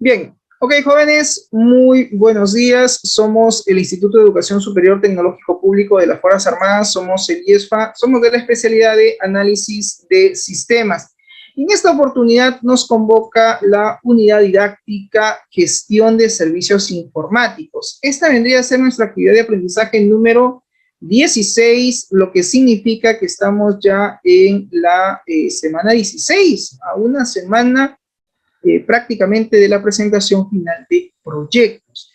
Bien, ok, jóvenes, muy buenos días. Somos el Instituto de Educación Superior Tecnológico Público de las Fuerzas Armadas, somos el IESFA, somos de la especialidad de análisis de sistemas. En esta oportunidad nos convoca la unidad didáctica Gestión de Servicios Informáticos. Esta vendría a ser nuestra actividad de aprendizaje número 16, lo que significa que estamos ya en la semana 16, a una semana prácticamente de la presentación final de proyectos.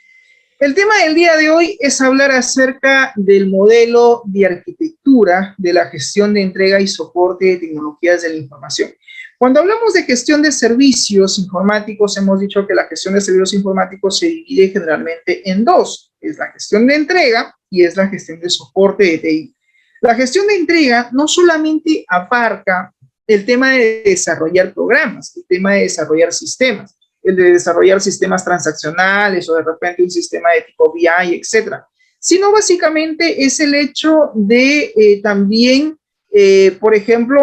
El tema del día de hoy es hablar acerca del modelo de arquitectura de la gestión de entrega y soporte de tecnologías de la información. Cuando hablamos de gestión de servicios informáticos, hemos dicho que la gestión de servicios informáticos se divide generalmente en dos. Es la gestión de entrega y es la gestión de soporte de TI. La gestión de entrega no solamente abarca el tema de desarrollar programas, el tema de desarrollar sistemas, el de desarrollar sistemas transaccionales o de repente un sistema de tipo BI, etcétera, sino básicamente es el hecho de también, por ejemplo,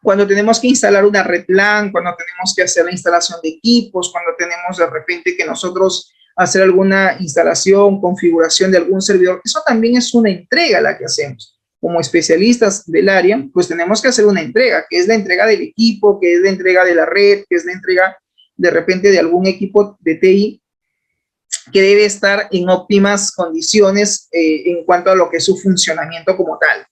cuando tenemos que instalar una red LAN, cuando tenemos que hacer la instalación de equipos, cuando tenemos de repente que nosotros hacer alguna instalación, configuración de algún servidor, eso también es una entrega la que hacemos. Como especialistas del área, pues tenemos que hacer una entrega, que es la entrega del equipo, que es la entrega de la red, que es la entrega de repente de algún equipo de TI que debe estar en óptimas condiciones en cuanto a lo que es su funcionamiento como tal.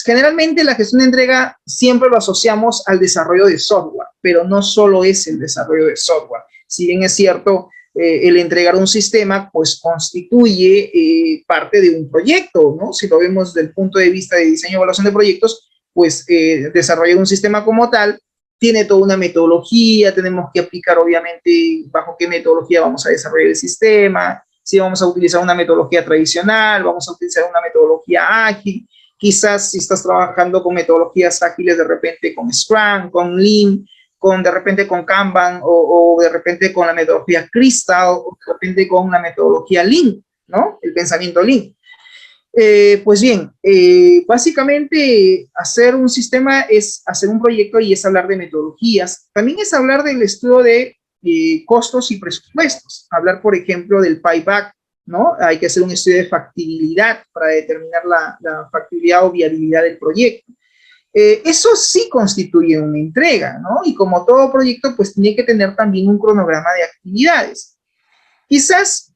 Generalmente la gestión de entrega siempre lo asociamos al desarrollo de software, pero no solo es el desarrollo de software. Si bien es cierto, el entregar un sistema, pues constituye parte de un proyecto, ¿no? Si lo vemos desde el punto de vista de diseño y evaluación de proyectos, pues desarrollar un sistema como tal tiene toda una metodología, tenemos que aplicar obviamente bajo qué metodología vamos a desarrollar el sistema, si vamos a utilizar una metodología tradicional, vamos a utilizar una metodología ágil, quizás si estás trabajando con metodologías ágiles de repente con Scrum, con Lean, de repente con Kanban o de repente con la metodología Crystal o de repente con la metodología Lean, ¿no? El pensamiento Lean. Pues bien, básicamente hacer un sistema es hacer un proyecto y es hablar de metodologías. También es hablar del estudio de costos y presupuestos. Hablar, por ejemplo, del payback, ¿no? Hay que hacer un estudio de factibilidad para determinar la factibilidad o viabilidad del proyecto. Eso sí constituye una entrega, ¿no? Y como todo proyecto, pues tiene que tener también un cronograma de actividades. Quizás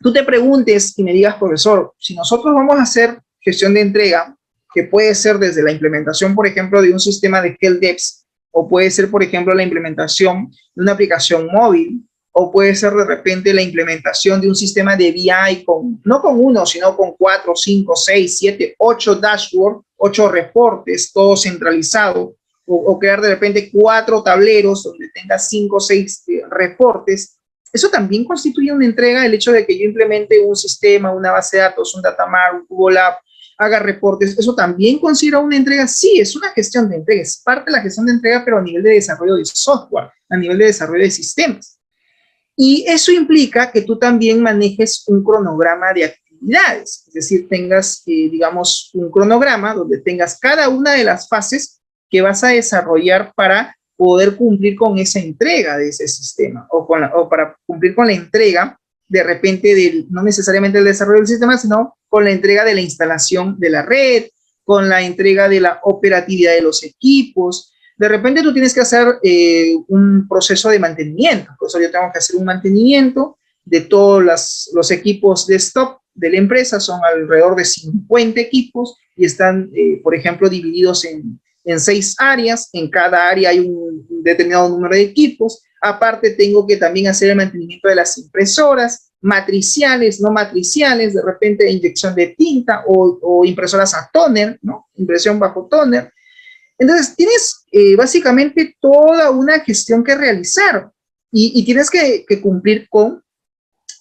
tú te preguntes y me digas, profesor, si nosotros vamos a hacer gestión de entrega, que puede ser desde la implementación, por ejemplo, de un sistema de HelpDesk, o puede ser, por ejemplo, la implementación de una aplicación móvil, o puede ser de repente la implementación de un sistema de BI no con uno, sino con 4, 5, 6, 7, 8 dashboards, 8 reportes, todo centralizado, o crear de repente 4 tableros donde tenga 5 o 6 reportes. Eso también constituye una entrega, el hecho de que yo implemente un sistema, una base de datos, un datamar, un Google App, haga reportes, ¿eso también considera una entrega? Sí, es una gestión de entrega, es parte de la gestión de entrega, pero a nivel de desarrollo de software, a nivel de desarrollo de sistemas. Y eso implica que tú también manejes un cronograma de actividades, es decir, tengas, digamos, un cronograma donde tengas cada una de las fases que vas a desarrollar para poder cumplir con esa entrega de ese sistema o para cumplir con la entrega de repente no necesariamente el desarrollo del sistema, sino con la entrega de la instalación de la red, con la entrega de la operatividad de los equipos. De repente tú tienes que hacer un proceso de mantenimiento, por eso yo tengo que hacer un mantenimiento de todos los equipos desktop de la empresa, son alrededor de 50 equipos y están, por ejemplo, divididos en 6 áreas, en cada área hay un determinado número de equipos, aparte tengo que también hacer el mantenimiento de las impresoras, matriciales, no matriciales, de repente inyección de tinta o impresoras a tóner, ¿no? Impresión bajo tóner. Entonces, tienes básicamente toda una gestión que realizar y tienes que cumplir con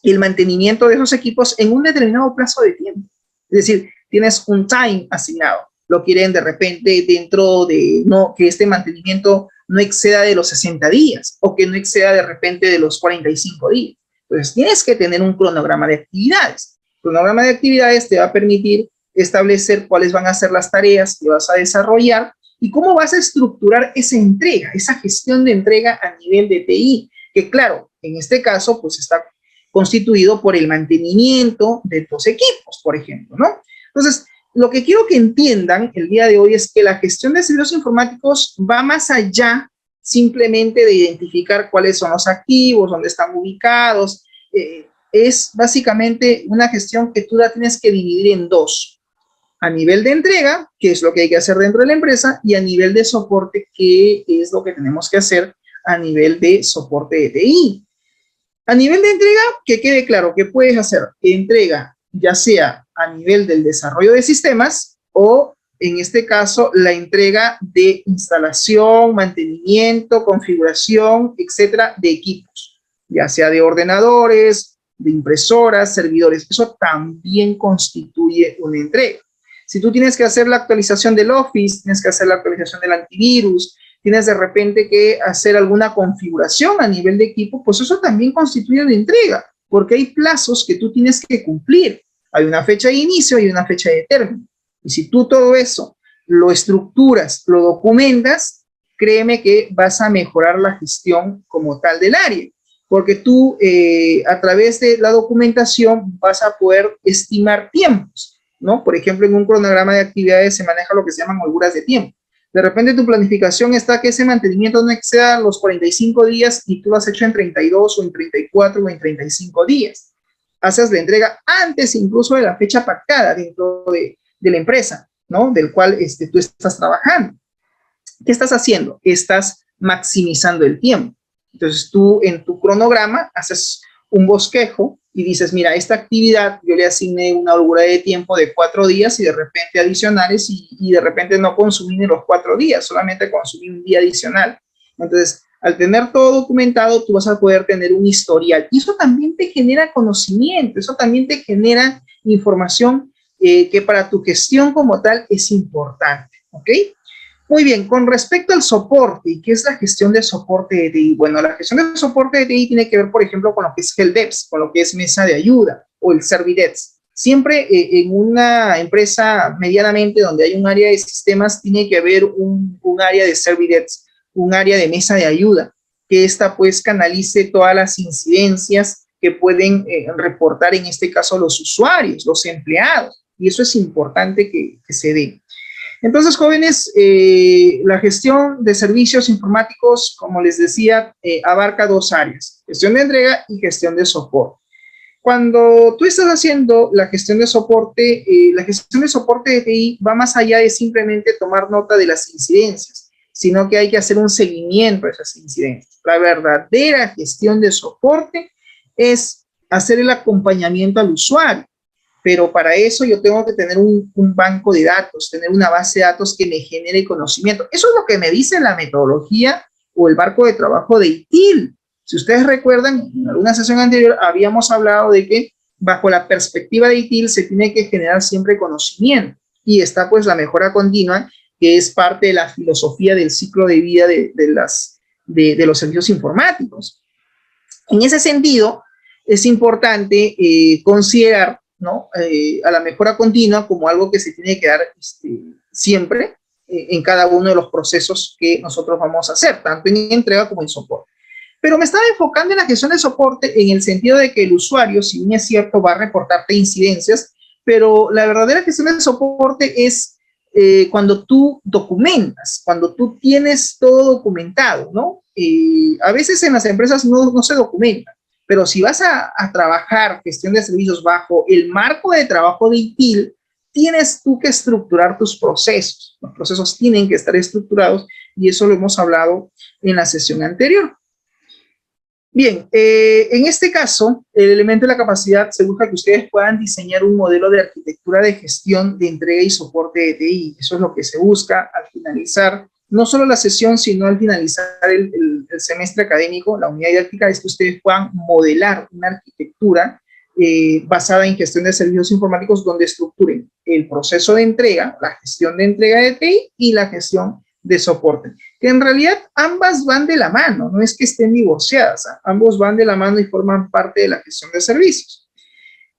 el mantenimiento de esos equipos en un determinado plazo de tiempo. Es decir, tienes un time asignado. Lo quieren de repente dentro de, que este mantenimiento no exceda de los 60 días o que no exceda de repente de los 45 días. Entonces, tienes que tener un cronograma de actividades. El cronograma de actividades te va a permitir establecer cuáles van a ser las tareas que vas a desarrollar ¿Y cómo vas a estructurar esa entrega, esa gestión de entrega a nivel de TI? Que claro, en este caso, pues está constituido por el mantenimiento de tus equipos, por ejemplo, ¿no? Entonces, lo que quiero que entiendan el día de hoy es que la gestión de servicios informáticos va más allá simplemente de identificar cuáles son los activos, dónde están ubicados. Es básicamente una gestión que tú la tienes que dividir en dos. A nivel de entrega, que es lo que hay que hacer dentro de la empresa, y a nivel de soporte, que es lo que tenemos que hacer a nivel de soporte de TI. A nivel de entrega, que quede claro que puedes hacer entrega ya sea a nivel del desarrollo de sistemas o, en este caso, la entrega de instalación, mantenimiento, configuración, etcétera, de equipos, ya sea de ordenadores, de impresoras, servidores. Eso también constituye una entrega. Si tú tienes que hacer la actualización del Office, tienes que hacer la actualización del antivirus, tienes de repente que hacer alguna configuración a nivel de equipo, pues eso también constituye una entrega, porque hay plazos que tú tienes que cumplir. Hay una fecha de inicio y una fecha de término. Y si tú todo eso lo estructuras, lo documentas, créeme que vas a mejorar la gestión como tal del área, porque tú a través de la documentación vas a poder estimar tiempos, ¿no? Por ejemplo, en un cronograma de actividades se maneja lo que se llaman holguras de tiempo. De repente tu planificación está que ese mantenimiento no exceda los 45 días y tú lo has hecho en 32 o en 34 o en 35 días. Haces la entrega antes incluso de la fecha pactada dentro de la empresa, ¿no? Del cual tú estás trabajando. ¿Qué estás haciendo? Estás maximizando el tiempo. Entonces tú en tu cronograma haces un bosquejo y dices, mira, esta actividad yo le asigné una holgura de tiempo de 4 días y de repente adicionales y de repente no consumí ni los 4 días, solamente consumí un día adicional. Entonces, al tener todo documentado, tú vas a poder tener un historial. Y eso también te genera conocimiento, eso también te genera información que para tu gestión como tal es importante, ¿ok? Muy bien, con respecto al soporte, ¿y qué es la gestión de soporte de TI? Bueno, la gestión de soporte de TI tiene que ver, por ejemplo, con lo que es HelpDesk, con lo que es mesa de ayuda o el Servidesk. Siempre en una empresa medianamente donde hay un área de sistemas, tiene que haber un área de Servidesk, un área de mesa de ayuda, que esta pues canalice todas las incidencias que pueden reportar en este caso los usuarios, los empleados, y eso es importante que se dé. Entonces, jóvenes, la gestión de servicios informáticos, como les decía, abarca dos áreas, gestión de entrega y gestión de soporte. Cuando tú estás haciendo la gestión de soporte de TI va más allá de simplemente tomar nota de las incidencias, sino que hay que hacer un seguimiento de esas incidencias. La verdadera gestión de soporte es hacer el acompañamiento al usuario. Pero para eso yo tengo que tener un banco de datos, tener una base de datos que me genere conocimiento. Eso es lo que me dice la metodología o el barco de trabajo de ITIL. Si ustedes recuerdan, en alguna sesión anterior habíamos hablado de que bajo la perspectiva de ITIL se tiene que generar siempre conocimiento. Y está pues la mejora continua, que es parte de la filosofía del ciclo de vida de los servicios informáticos. En ese sentido, es importante considerar, ¿no? A la mejora continua como algo que se tiene que dar siempre en cada uno de los procesos que nosotros vamos a hacer, tanto en entrega como en soporte. Pero me estaba enfocando en la gestión de soporte en el sentido de que el usuario, si bien es cierto, va a reportarte incidencias, pero la verdadera gestión de soporte es cuando tú documentas, cuando tú tienes todo documentado, ¿no? A veces en las empresas no se documenta. Pero si vas a trabajar gestión de servicios bajo el marco de trabajo de ITIL, tienes tú que estructurar tus procesos. Los procesos tienen que estar estructurados y eso lo hemos hablado en la sesión anterior. Bien, en este caso, el elemento de la capacidad se busca que ustedes puedan diseñar un modelo de arquitectura de gestión de entrega y soporte de TI. Eso es lo que se busca al finalizar no solo la sesión, sino al finalizar el semestre académico, la unidad didáctica, es que ustedes puedan modelar una arquitectura basada en gestión de servicios informáticos donde estructuren el proceso de entrega, la gestión de entrega de TI y la gestión de soporte, que en realidad ambas van de la mano, no es que estén divorciadas, ambos van de la mano y forman parte de la gestión de servicios.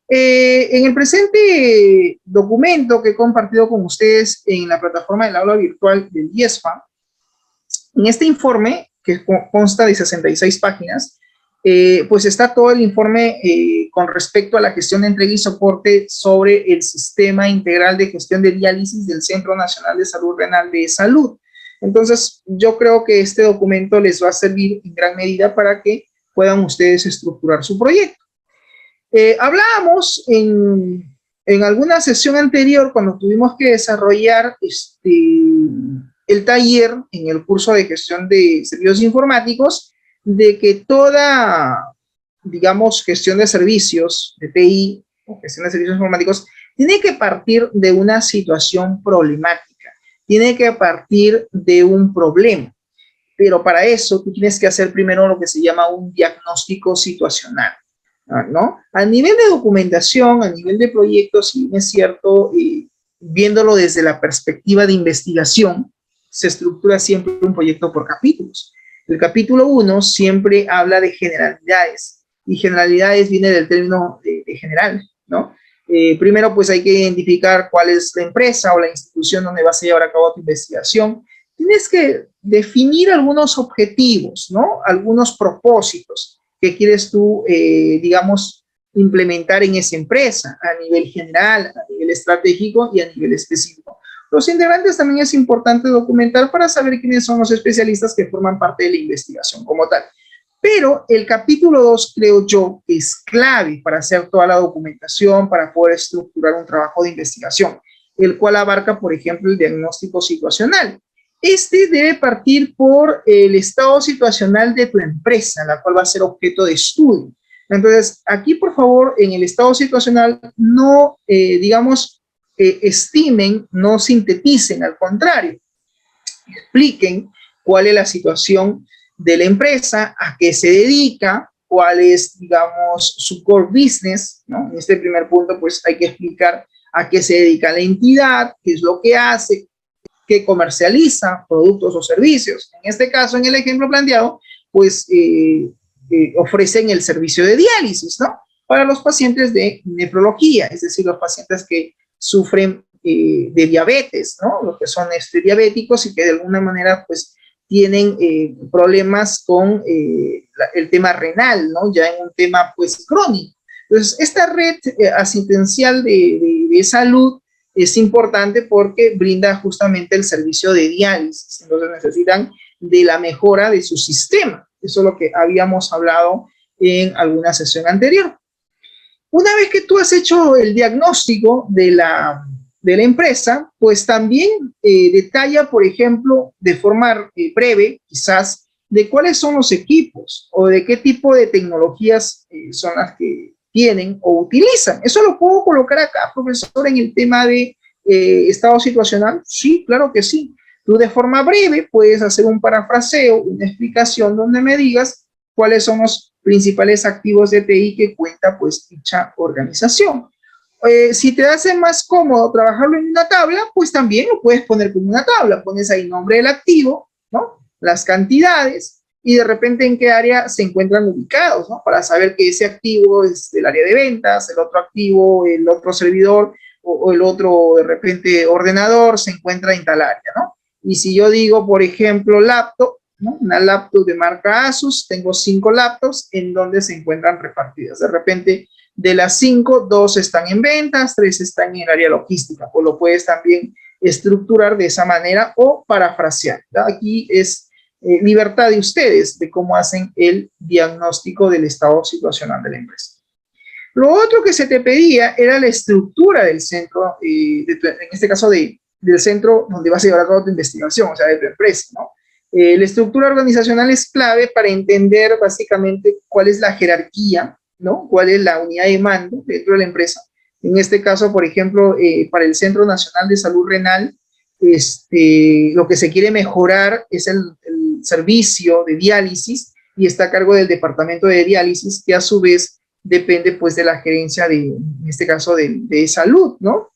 En el presente documento que he compartido con ustedes en la plataforma del aula virtual del IESFA, en este informe, que consta de 66 páginas, pues está todo el informe con respecto a la gestión de entrega y soporte sobre el sistema integral de gestión de diálisis del Centro Nacional de Salud Renal de Salud. Entonces, yo creo que este documento les va a servir en gran medida para que puedan ustedes estructurar su proyecto. Hablábamos en alguna sesión anterior, cuando tuvimos que desarrollar el taller en el curso de gestión de servicios informáticos, de que toda, digamos, gestión de servicios de TI o gestión de servicios informáticos tiene que partir de una situación problemática, tiene que partir de un problema. Pero para eso tú tienes que hacer primero lo que se llama un diagnóstico situacional, ¿no? A nivel de documentación, a nivel de proyectos, si bien es cierto, viéndolo desde la perspectiva de investigación, se estructura siempre un proyecto por capítulos. El capítulo 1 siempre habla de generalidades, y generalidades viene del término de general, ¿no? Primero, pues hay que identificar cuál es la empresa o la institución donde vas a llevar a cabo tu investigación. Tienes que definir algunos objetivos, ¿no? Algunos propósitos que quieres tú, digamos, implementar en esa empresa a nivel general, a nivel estratégico y a nivel específico. Los integrantes también es importante documentar para saber quiénes son los especialistas que forman parte de la investigación como tal. Pero el capítulo 2 creo yo que es clave para hacer toda la documentación, para poder estructurar un trabajo de investigación, el cual abarca, por ejemplo, el diagnóstico situacional. Este debe partir por el estado situacional de tu empresa, la cual va a ser objeto de estudio. Entonces, aquí, por favor, en el estado situacional, no, digamos, estimen, no sinteticen, al contrario, expliquen cuál es la situación de la empresa, a qué se dedica, cuál es, digamos, su core business, ¿no? En este primer punto, pues hay que explicar a qué se dedica la entidad, qué es lo que hace, qué comercializa, productos o servicios. En este caso, en el ejemplo planteado, pues ofrecen el servicio de diálisis, ¿no? Para los pacientes de nefrología, es decir, los pacientes que sufren de diabetes, ¿no? Los que son diabéticos y que de alguna manera, pues, tienen problemas con el tema renal, ¿no? Ya en un tema, pues, crónico. Entonces, esta red asistencial de salud es importante porque brinda justamente el servicio de diálisis. Entonces, necesitan de la mejora de su sistema. Eso es lo que habíamos hablado en alguna sesión anterior. Una vez que tú has hecho el diagnóstico de la empresa, pues también detalla, por ejemplo, de forma breve, quizás, de cuáles son los equipos o de qué tipo de tecnologías son las que tienen o utilizan. ¿Eso lo puedo colocar acá, profesor, en el tema de estado situacional? Sí, claro que sí. Tú de forma breve puedes hacer un parafraseo, una explicación donde me digas cuáles son los principales activos de TI que cuenta pues dicha organización. Si te hace más cómodo trabajarlo en una tabla, pues también lo puedes poner como una tabla. Pones ahí nombre del activo, ¿no? Las cantidades y de repente en qué área se encuentran ubicados, ¿no? Para saber que ese activo es del área de ventas, el otro activo, el otro servidor o el otro de repente ordenador se encuentra en tal área, ¿no? Y si yo digo, por ejemplo, laptop, ¿no? Una laptop de marca Asus, tengo 5 laptops en donde se encuentran repartidas. De repente, de las 5, 2 están en ventas, 3 están en el área logística, o lo puedes también estructurar de esa manera o parafrasear, ¿verdad? Aquí es libertad de ustedes de cómo hacen el diagnóstico del estado situacional de la empresa. Lo otro que se te pedía era la estructura del centro, en este caso del centro donde vas a llevar a cabo tu investigación, o sea, de tu empresa, ¿no? La estructura organizacional es clave para entender básicamente cuál es la jerarquía, ¿no? Cuál es la unidad de mando dentro de la empresa. En este caso, por ejemplo, para el Centro Nacional de Salud Renal, lo que se quiere mejorar es el servicio de diálisis y está a cargo del departamento de diálisis, que a su vez depende pues de la gerencia en este caso de salud, ¿no?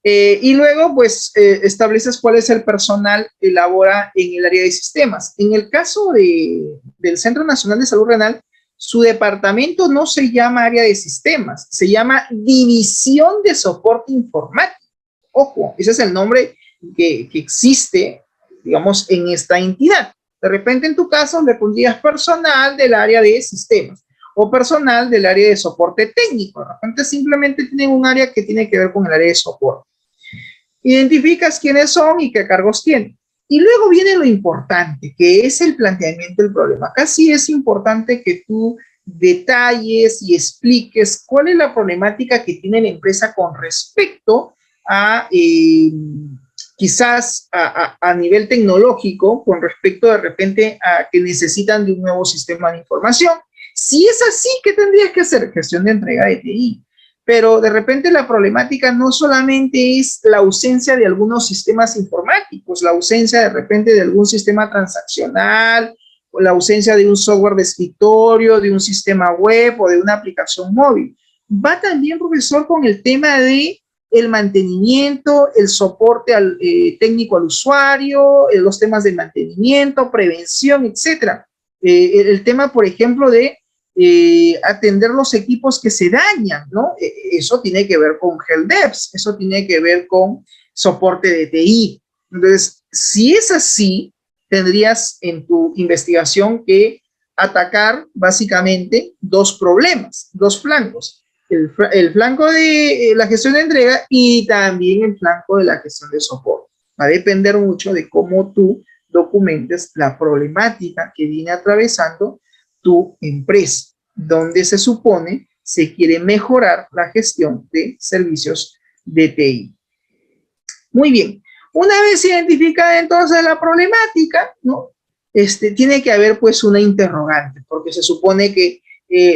Y luego, pues, estableces cuál es el personal que labora en el área de sistemas. En el caso del Centro Nacional de Salud Renal, su departamento no se llama área de sistemas, se llama División de Soporte Informático. Ojo, ese es el nombre que existe, digamos, en esta entidad. De repente, en tu caso, le pondrías personal del área de sistemas o personal del área de soporte técnico. De repente, simplemente tienen un área que tiene que ver con el área de soporte. Identificas quiénes son y qué cargos tienen. Y luego viene lo importante, que es el planteamiento del problema. Acá sí es importante que tú detalles y expliques cuál es la problemática que tiene la empresa con respecto a quizás a nivel tecnológico, con respecto de repente a que necesitan de un nuevo sistema de información. Si es así, ¿qué tendrías que hacer? Gestión de entrega de TI. Pero de repente la problemática no solamente es la ausencia de algunos sistemas informáticos, la ausencia de repente de algún sistema transaccional, o la ausencia de un software de escritorio, de un sistema web o de una aplicación móvil. Va también, profesor, con el tema de el mantenimiento, el soporte técnico al usuario, los temas de mantenimiento, prevención, etcétera. El tema, por ejemplo, de atender los equipos que se dañan, ¿no? Eso tiene que ver con HelpDesk, eso tiene que ver con soporte de TI. Entonces, si es así, tendrías en tu investigación que atacar básicamente dos problemas, dos flancos. El flanco de la gestión de entrega y también el flanco de la gestión de soporte. Va a depender mucho de cómo tú documentes la problemática que viene atravesando tu empresa, donde se supone se quiere mejorar la gestión de servicios de TI. Muy bien. Una vez identificada entonces la problemática, ¿no? Tiene que haber pues una interrogante, porque se supone que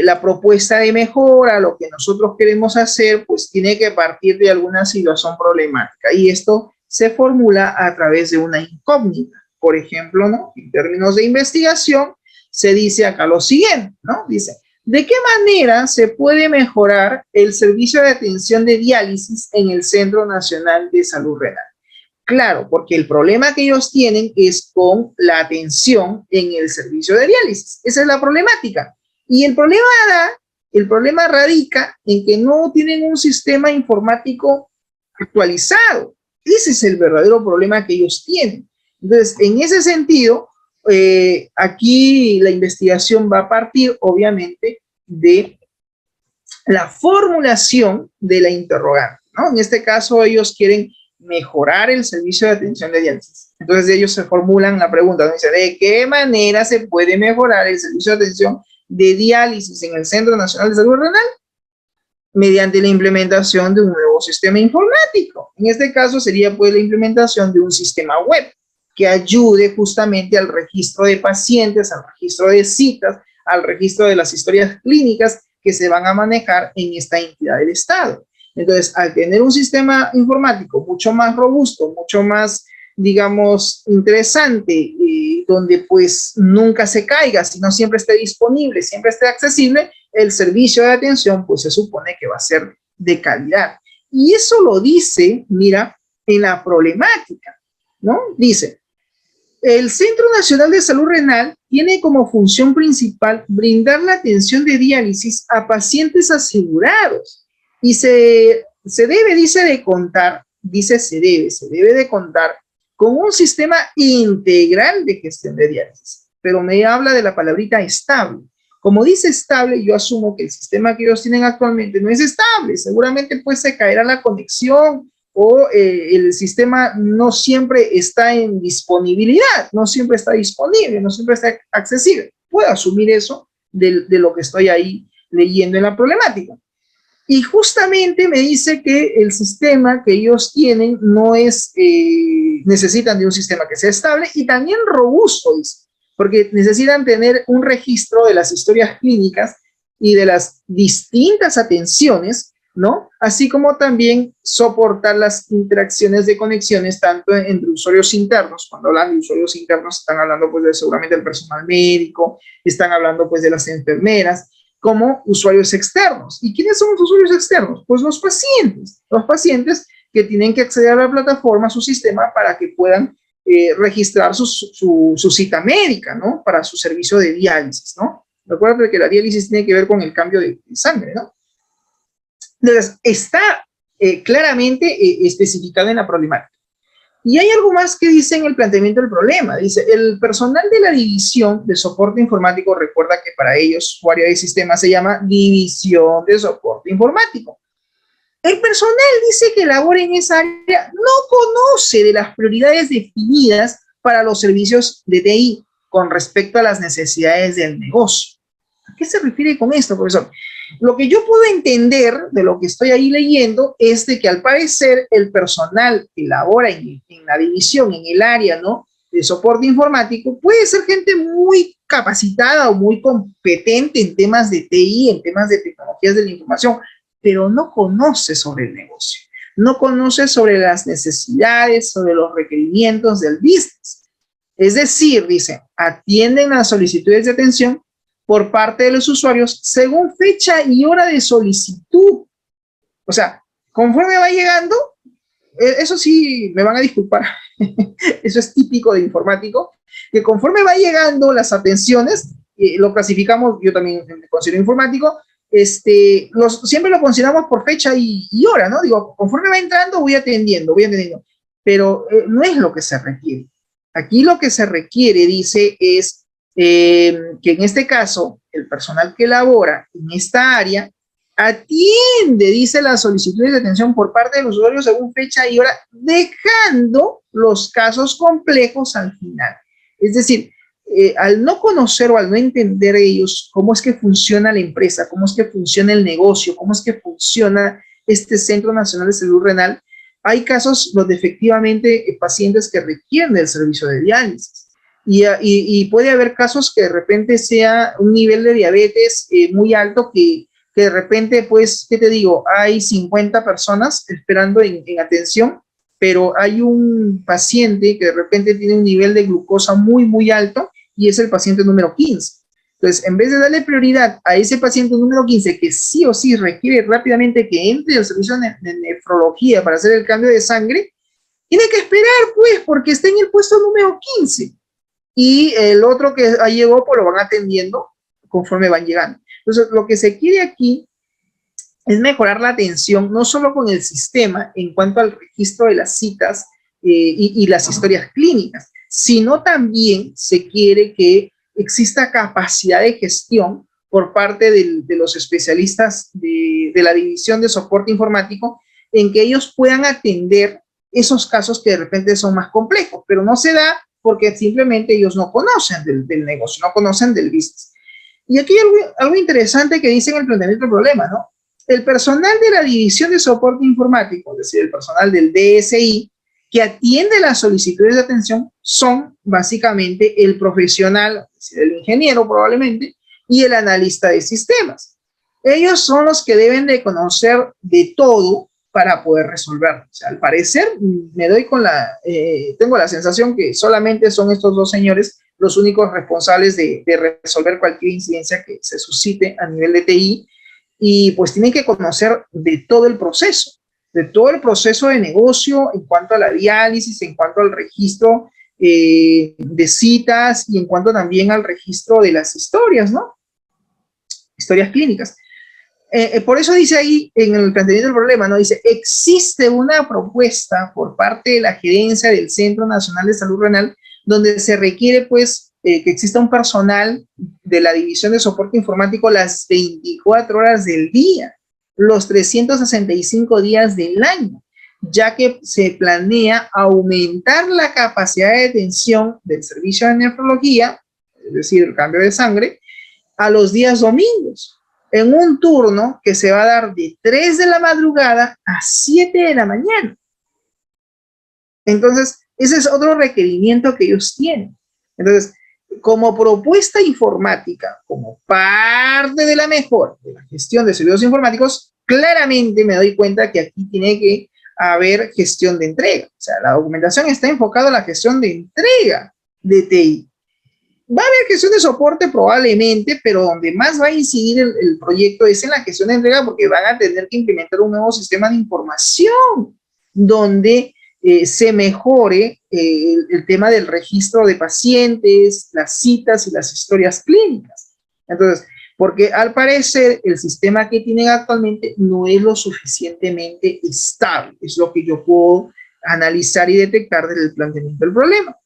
la propuesta de mejora, lo que nosotros queremos hacer, pues tiene que partir de alguna situación problemática. Y esto se formula a través de una incógnita. Por ejemplo, ¿no? En términos de investigación, se dice acá lo siguiente, ¿no? Dice, ¿de qué manera se puede mejorar el servicio de atención de diálisis en el Centro Nacional de Salud Renal? Claro, porque el problema que ellos tienen es con la atención en el servicio de diálisis. Esa es la problemática. Y el problema radica en que no tienen un sistema informático actualizado. Ese es el verdadero problema que ellos tienen. Entonces, en ese sentido, aquí la investigación va a partir, obviamente, de la formulación de la interrogante, ¿no? En este caso, ellos quieren mejorar el servicio de atención de diálisis. Entonces, ellos se formulan la pregunta, ¿no? Dice, ¿de qué manera se puede mejorar el servicio de atención de diálisis en el Centro Nacional de Salud Renal? Mediante la implementación de un nuevo sistema informático. En este caso, sería pues la implementación de un sistema web que ayude justamente al registro de pacientes, al registro de citas, al registro de las historias clínicas que se van a manejar en esta entidad del Estado. Entonces, al tener un sistema informático mucho más robusto, mucho más, digamos, interesante, donde pues nunca se caiga, sino siempre esté disponible, siempre esté accesible, el servicio de atención pues se supone que va a ser de calidad. Y eso lo dice, mira, en la problemática, ¿no? Dice, el Centro Nacional de Salud Renal tiene como función principal brindar la atención de diálisis a pacientes asegurados y se debe, dice, de contar, dice se debe de contar con un sistema integral de gestión de diálisis, pero me habla de la palabrita estable. Como dice estable, yo asumo que el sistema que ellos tienen actualmente no es estable, seguramente pues se caerá la conexión o el sistema no siempre está en disponibilidad, no siempre está disponible, no siempre está accesible. Puedo asumir eso de lo que estoy ahí leyendo en la problemática. Y justamente me dice que el sistema que ellos tienen no es, necesitan de un sistema que sea estable y también robusto, dice, porque necesitan tener un registro de las historias clínicas y de las distintas atenciones, ¿no? Así como también soportar las interacciones de conexiones tanto entre usuarios internos. Cuando hablan de usuarios internos están hablando pues de seguramente del personal médico, están hablando pues de las enfermeras, como usuarios externos. ¿Y quiénes son los usuarios externos? Pues los pacientes que tienen que acceder a la plataforma, a su sistema, para que puedan registrar su cita médica, ¿no? Para su servicio de diálisis, ¿no? Recuerda que la diálisis tiene que ver con el cambio de sangre, ¿no? Entonces, está claramente especificado en la problemática. Y hay algo más que dice en el planteamiento del problema. Dice, el personal de la división de soporte informático, recuerda que para ellos su área de sistema se llama división de soporte informático. El personal dice que labora en esa área no conoce de las prioridades definidas para los servicios de TI con respecto a las necesidades del negocio. ¿A qué se refiere con esto, profesor? Lo que yo puedo entender de lo que estoy ahí leyendo es de que al parecer el personal que labora en la división, en el área, ¿no?, de soporte informático, puede ser gente muy capacitada o muy competente en temas de TI, en temas de tecnologías de la información, pero no conoce sobre el negocio, no conoce sobre las necesidades, sobre los requerimientos del business. Es decir, dice, atienden las solicitudes de atención por parte de los usuarios según fecha y hora de solicitud. O sea, conforme va llegando, eso sí, me van a disculpar, eso es típico de informático, que conforme va llegando las atenciones, lo clasificamos, yo también me considero informático, siempre lo consideramos por fecha y hora, ¿no? Digo, conforme va entrando, voy atendiendo, pero no es lo que se requiere. Aquí lo que se requiere, dice, es que en este caso, el personal que labora en esta área atiende, dice, las solicitudes de atención por parte de los usuarios según fecha y hora, dejando los casos complejos al final. Es decir, al no conocer o al no entender ellos cómo es que funciona la empresa, cómo es que funciona el negocio, cómo es que funciona este Centro Nacional de Salud Renal, hay casos donde efectivamente pacientes que requieren del servicio de diálisis. Y puede haber casos que de repente sea un nivel de diabetes muy alto que de repente, pues, ¿qué te digo? Hay 50 personas esperando en atención, pero hay un paciente que de repente tiene un nivel de glucosa muy, muy alto y es el paciente número 15. Entonces, en vez de darle prioridad a ese paciente número 15 que sí o sí requiere rápidamente que entre al servicio de nefrología para hacer el cambio de sangre, tiene que esperar, pues, porque está en el puesto número 15. Y el otro que llegó, pues lo van atendiendo conforme van llegando. Entonces, lo que se quiere aquí es mejorar la atención, no solo con el sistema en cuanto al registro de las citas y las historias clínicas, sino también se quiere que exista capacidad de gestión por parte de los especialistas de la división de soporte informático en que ellos puedan atender esos casos que de repente son más complejos, pero no se da porque simplemente ellos no conocen del negocio, no conocen del business. Y aquí hay algo interesante que dice en el planteamiento del problema, ¿no? El personal de la división de soporte informático, es decir, el personal del DSI, que atiende las solicitudes de atención, son básicamente el profesional, es decir, el ingeniero probablemente, y el analista de sistemas. Ellos son los que deben de conocer de todo para poder resolverlo. O sea, al parecer, me doy con tengo la sensación que solamente son estos dos señores los únicos responsables de resolver cualquier incidencia que se suscite a nivel de TI, y pues tienen que conocer de todo el proceso de negocio en cuanto a la diálisis, en cuanto al registro de citas y en cuanto también al registro de las historias, ¿no? Historias clínicas. Por eso dice ahí en el planteamiento del problema, ¿no? Dice, existe una propuesta por parte de la gerencia del Centro Nacional de Salud Renal donde se requiere, pues, que exista un personal de la división de soporte informático las 24 horas del día, los 365 días del año, ya que se planea aumentar la capacidad de atención del servicio de nefrología, es decir, el cambio de sangre, a los días domingos, en un turno que se va a dar de 3 de la madrugada a 7 de la mañana. Entonces, ese es otro requerimiento que ellos tienen. Entonces, como propuesta informática, como parte de la mejora de la gestión de servicios informáticos, claramente me doy cuenta que aquí tiene que haber gestión de entrega. O sea, la documentación está enfocada a la gestión de entrega de TI. Va a haber gestión de soporte probablemente, pero donde más va a incidir el proyecto es en la gestión de entrega, porque van a tener que implementar un nuevo sistema de información donde se mejore el tema del registro de pacientes, las citas y las historias clínicas. Entonces, porque al parecer el sistema que tienen actualmente no es lo suficientemente estable, es lo que yo puedo analizar y detectar desde el planteamiento del problema.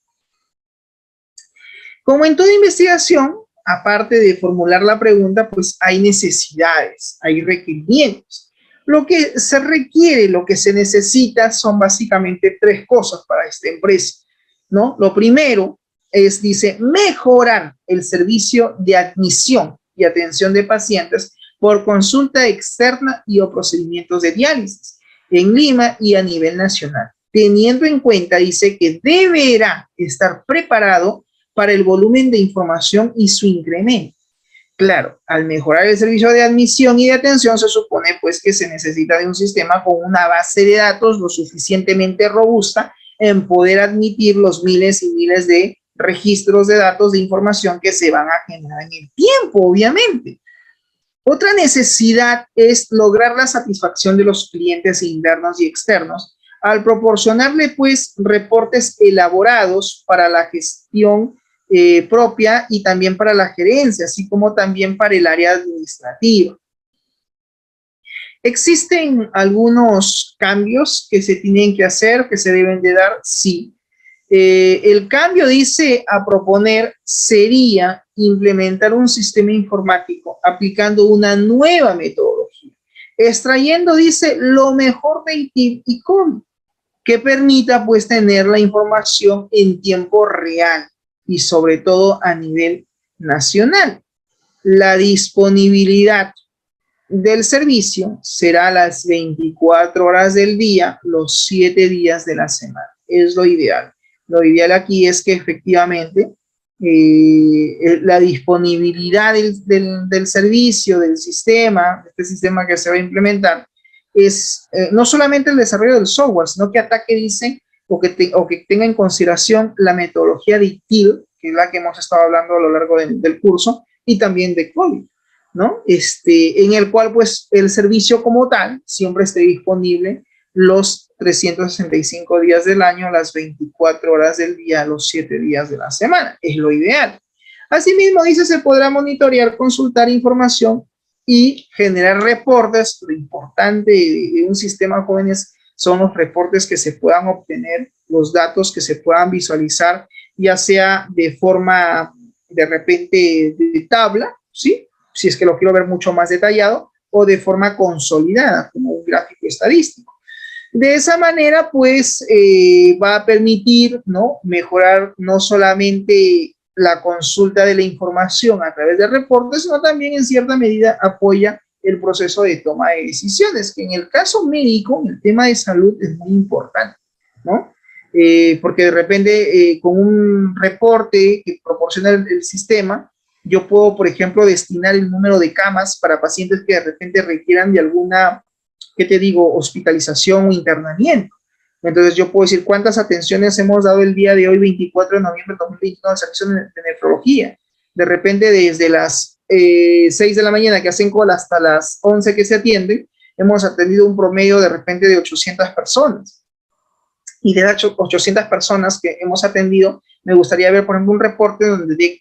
Como en toda investigación, aparte de formular la pregunta, pues hay necesidades, hay requerimientos. Lo que se requiere, lo que se necesita son básicamente tres cosas para esta empresa, ¿no? Lo primero es, dice, mejorar el servicio de admisión y atención de pacientes por consulta externa y o procedimientos de diálisis en Lima y a nivel nacional, teniendo en cuenta, dice, que deberá estar preparado para el volumen de información y su incremento. Claro, al mejorar el servicio de admisión y de atención, se supone pues que se necesita de un sistema con una base de datos lo suficientemente robusta en poder admitir los miles y miles de registros de datos de información que se van a generar en el tiempo, obviamente. Otra necesidad es lograr la satisfacción de los clientes internos y externos al proporcionarle pues reportes elaborados para la gestión propia y también para la gerencia, así como también para el área administrativa. ¿Existen algunos cambios que se tienen que hacer, que se deben de dar? Sí. El cambio, dice, a proponer sería implementar un sistema informático aplicando una nueva metodología, extrayendo, dice, lo mejor de TIL y COM, que permita pues tener la información en tiempo real y sobre todo a nivel nacional. La disponibilidad del servicio será las 24 horas del día, los 7 días de la semana. Es lo ideal. Lo ideal aquí es que efectivamente la disponibilidad del servicio, del sistema, este sistema que se va a implementar, es no solamente el desarrollo del software, sino que ataque, dice, o que tenga en consideración la metodología de ITIL, que es la que hemos estado hablando a lo largo del curso, y también de COVID, ¿no? En el cual, pues, el servicio como tal siempre esté disponible los 365 días del año, las 24 horas del día, los 7 días de la semana. Es lo ideal. Asimismo, dice, se podrá monitorear, consultar información y generar reportes. Lo importante de un sistema, jóvenes, son los reportes que se puedan obtener, los datos que se puedan visualizar, ya sea de forma, de repente, de tabla, ¿sí? Si es que lo quiero ver mucho más detallado, o de forma consolidada, como un gráfico estadístico. De esa manera, pues, va a permitir, ¿no?, mejorar no solamente la consulta de la información a través de reportes, sino también en cierta medida apoya el proceso de toma de decisiones, que en el caso médico, el tema de salud es muy importante, ¿no? Porque de repente con un reporte que proporciona el sistema, yo puedo, por ejemplo, destinar el número de camas para pacientes que de repente requieran de alguna, ¿qué te digo?, hospitalización o internamiento. Entonces yo puedo decir cuántas atenciones hemos dado el día de hoy, 24 de noviembre de 2021, al servicio de nefrología. De repente desde las 6 de la mañana que hacen cola hasta las 11 que se atienden, hemos atendido un promedio de repente de 800 personas. Y de las 800 personas que hemos atendido, me gustaría ver, por ejemplo, un reporte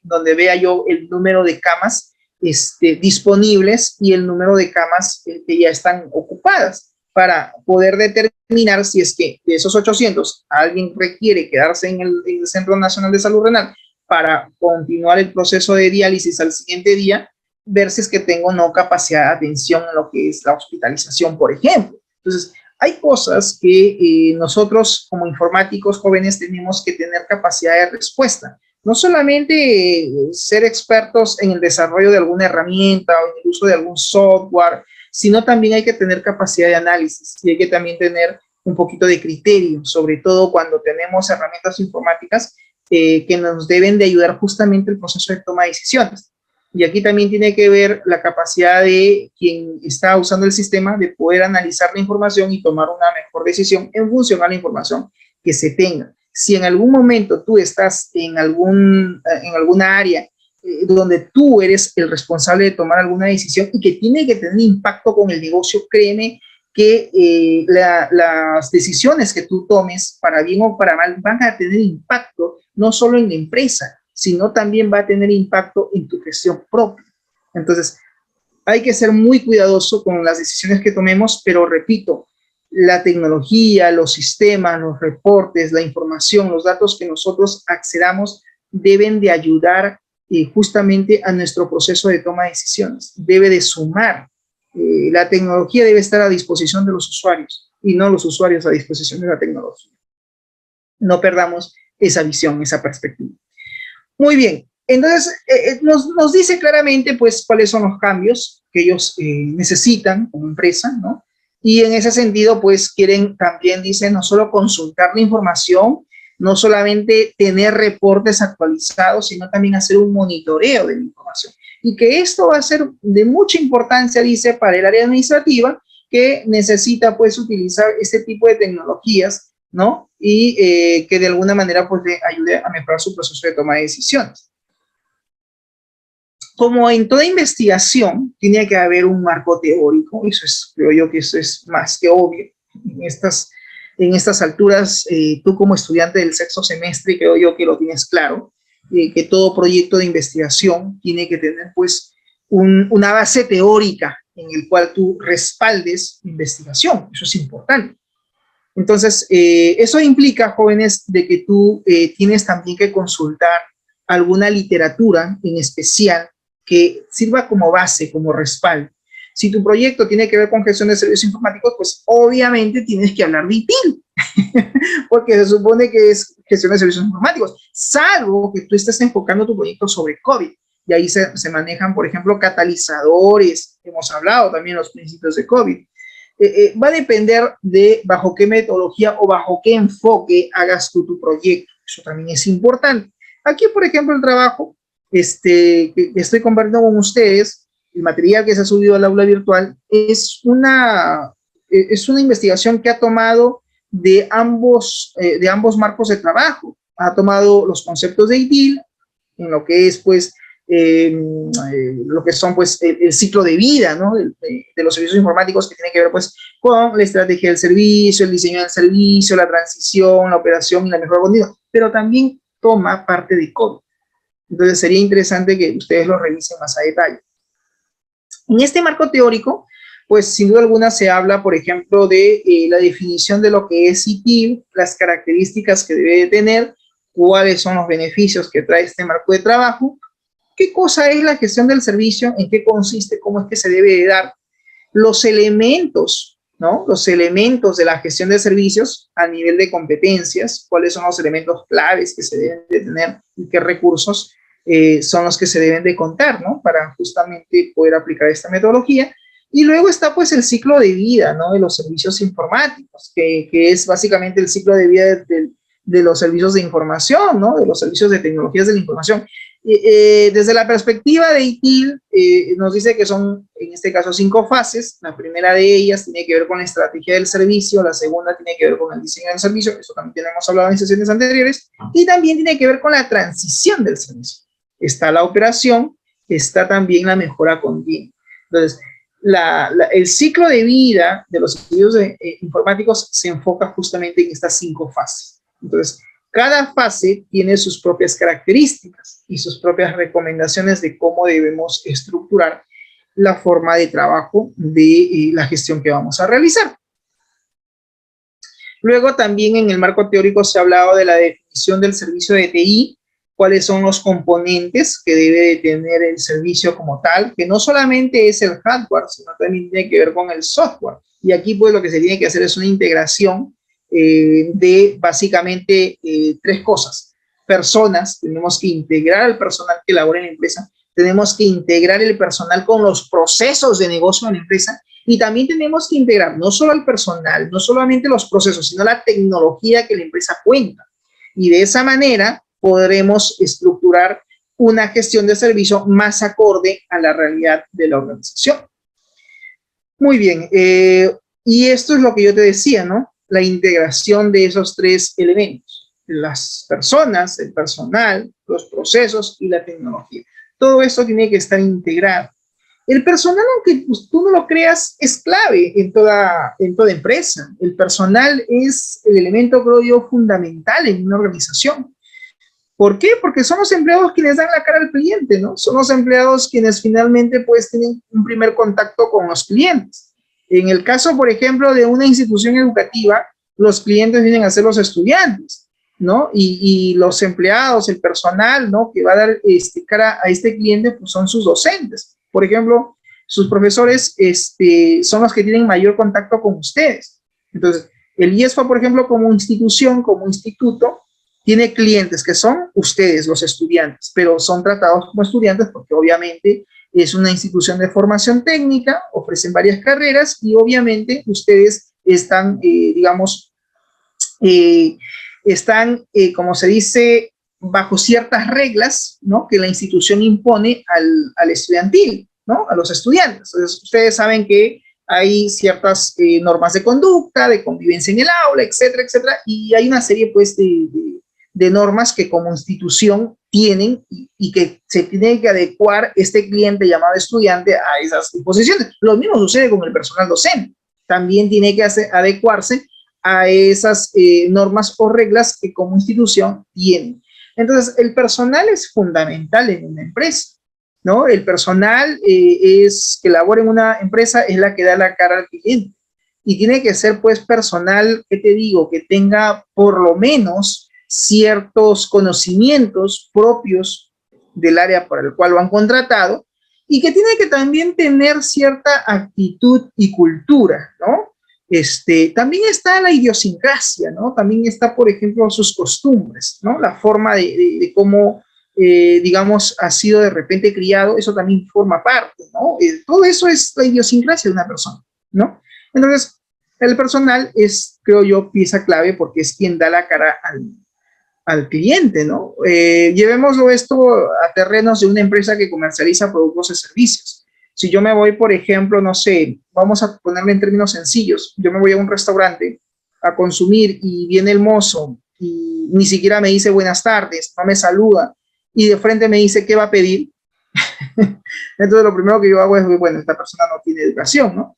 donde vea yo el número de camas disponibles y el número de camas que ya están ocupadas, para poder determinar si es que de esos 800 alguien requiere quedarse en el Centro Nacional de Salud Renal para continuar el proceso de diálisis al siguiente día, ver si es que tengo o no capacidad de atención en lo que es la hospitalización, por ejemplo. Entonces, hay cosas que nosotros como informáticos jóvenes tenemos que tener capacidad de respuesta. No solamente ser expertos en el desarrollo de alguna herramienta o en el uso de algún software, sino también hay que tener capacidad de análisis y hay que también tener un poquito de criterio, sobre todo cuando tenemos herramientas informáticas que nos deben de ayudar justamente el proceso de toma de decisiones. Y aquí también tiene que ver la capacidad de quien está usando el sistema de poder analizar la información y tomar una mejor decisión en función a la información que se tenga. Si en algún momento tú estás en alguna área donde tú eres el responsable de tomar alguna decisión y que tiene que tener impacto con el negocio, créeme que las decisiones que tú tomes, para bien o para mal, van a tener impacto no solo en la empresa, sino también va a tener impacto en tu gestión propia. Entonces, hay que ser muy cuidadoso con las decisiones que tomemos, pero repito, la tecnología, los sistemas, los reportes, la información, los datos que nosotros accedamos deben de ayudar justamente a nuestro proceso de toma de decisiones. Debe de sumar. La tecnología debe estar a disposición de los usuarios y no los usuarios a disposición de la tecnología. No perdamos esa visión, esa perspectiva. Muy bien. Entonces, nos dice claramente, pues, cuáles son los cambios que ellos necesitan como empresa, ¿no? Y en ese sentido, pues, quieren también, dice, no solo consultar la información, no solamente tener reportes actualizados, sino también hacer un monitoreo de la información. Y que esto va a ser de mucha importancia, dice, para el área administrativa, que necesita, pues, utilizar este tipo de tecnologías, ¿no? Y que de alguna manera, pues, le ayude a mejorar su proceso de toma de decisiones. Como en toda investigación, tiene que haber un marco teórico, eso es, creo yo que eso es más que obvio. En estas alturas, tú como estudiante del sexto semestre, creo yo que lo tienes claro, que todo proyecto de investigación tiene que tener pues una base teórica en el cual tú respaldes investigación, eso es importante. Entonces, eso implica, jóvenes, de que tú tienes también que consultar alguna literatura en especial que sirva como base, como respaldo. Si tu proyecto tiene que ver con gestión de servicios informáticos, pues obviamente tienes que hablar de ITIL, porque se supone que es gestión de servicios informáticos, salvo que tú estés enfocando tu proyecto sobre COVID. Y ahí se manejan, por ejemplo, catalizadores, hemos hablado también los principios de COVID. Va a depender de bajo qué metodología o bajo qué enfoque hagas tú tu proyecto. Eso también es importante. Aquí, por ejemplo, el trabajo que estoy compartiendo con ustedes, el material que se ha subido al aula virtual, es una investigación que ha tomado de ambos marcos de trabajo. Ha tomado los conceptos de ITIL, en lo que es, pues, lo que son, pues, el ciclo de vida, ¿no? de los servicios informáticos, que tiene que ver, pues, con la estrategia del servicio, el diseño del servicio, la transición, la operación y la mejora continua, pero también toma parte de COVID. Entonces sería interesante que ustedes lo revisen más a detalle. En este marco teórico, pues sin duda alguna se habla, por ejemplo, de la definición de lo que es ITIL, las características que debe de tener, cuáles son los beneficios que trae este marco de trabajo, qué cosa es la gestión del servicio, en qué consiste, cómo es que se debe de dar, los elementos, ¿no? Los elementos de la gestión de servicios a nivel de competencias, cuáles son los elementos claves que se deben de tener y qué recursos son los que se deben de contar, ¿no? Para justamente poder aplicar esta metodología. Y luego está pues el ciclo de vida, ¿no? De los servicios informáticos, que es básicamente el ciclo de vida de los servicios de información, ¿no? De los servicios de tecnologías de la información. Desde la perspectiva de ITIL, nos dice que son, en este caso, 5 fases. La primera de ellas tiene que ver con la estrategia del servicio, la segunda tiene que ver con el diseño del servicio, eso también hemos hablado en sesiones anteriores, y también tiene que ver con la transición del servicio. Está la operación, está también la mejora continua. Entonces, el ciclo de vida de los servicios informáticos se enfoca justamente en estas 5 fases. Entonces, cada fase tiene sus propias características y sus propias recomendaciones de cómo debemos estructurar la forma de trabajo de la gestión que vamos a realizar. Luego también en el marco teórico se ha hablado de la definición del servicio de TI, cuáles son los componentes que debe de tener el servicio como tal, que no solamente es el hardware, sino también tiene que ver con el software. Y aquí pues lo que se tiene que hacer es una integración de básicamente 3 cosas. Personas, tenemos que integrar al personal que labora en la empresa, tenemos que integrar el personal con los procesos de negocio de la empresa y también tenemos que integrar no solo al personal, no solamente los procesos, sino la tecnología que la empresa cuenta. Y de esa manera podremos estructurar una gestión de servicio más acorde a la realidad de la organización. Muy bien, y esto es lo que yo te decía, ¿no? La integración de esos 3 elementos, las personas, el personal, los procesos y la tecnología. Todo esto tiene que estar integrado. El personal, aunque tú no lo creas, es clave en toda empresa. El personal es el elemento, creo yo, fundamental en una organización. ¿Por qué? Porque son los empleados quienes dan la cara al cliente, ¿no? Son los empleados quienes finalmente pues tienen un primer contacto con los clientes. En el caso, por ejemplo, de una institución educativa, los clientes vienen a ser los estudiantes, ¿no? Y los empleados, el personal, ¿no? Que va a dar cara a este cliente, pues son sus docentes. Por ejemplo, sus profesores son los que tienen mayor contacto con ustedes. Entonces, el IESFA, por ejemplo, como institución, como instituto, tiene clientes que son ustedes, los estudiantes, pero son tratados como estudiantes porque obviamente es una institución de formación técnica, ofrecen varias carreras y obviamente ustedes están, digamos, como se dice, bajo ciertas reglas, ¿no? Que la institución impone al estudiantil, ¿no? A los estudiantes. Entonces, ustedes saben que hay ciertas normas de conducta, de convivencia en el aula, etcétera, etcétera, y hay una serie, pues, de normas que como institución tienen y que se tiene que adecuar este cliente llamado estudiante a esas disposiciones. Lo mismo sucede con el personal docente. También tiene que adecuarse a esas normas o reglas que como institución tienen. Entonces, el personal es fundamental en una empresa, ¿no? El personal que labora en una empresa es la que da la cara al cliente. Y tiene que ser, pues, personal, ¿qué te digo? Que tenga por lo menos ciertos conocimientos propios del área por el cual lo han contratado y que tiene que también tener cierta actitud y cultura, ¿no? También está la idiosincrasia, ¿no? También está, por ejemplo, sus costumbres, ¿no? La forma de cómo, digamos, ha sido de repente criado, eso también forma parte, ¿no? Todo eso es la idiosincrasia de una persona, ¿no? Entonces, el personal es, creo yo, pieza clave porque es quien da la cara al cliente, ¿no? Llevémoslo esto a terrenos de una empresa que comercializa productos y servicios. Si yo me voy, por ejemplo, no sé, vamos a ponerle en términos sencillos, yo me voy a un restaurante a consumir y viene el mozo y ni siquiera me dice buenas tardes, no me saluda y de frente me dice qué va a pedir. Entonces lo primero que yo hago es, bueno, esta persona no tiene educación, ¿no?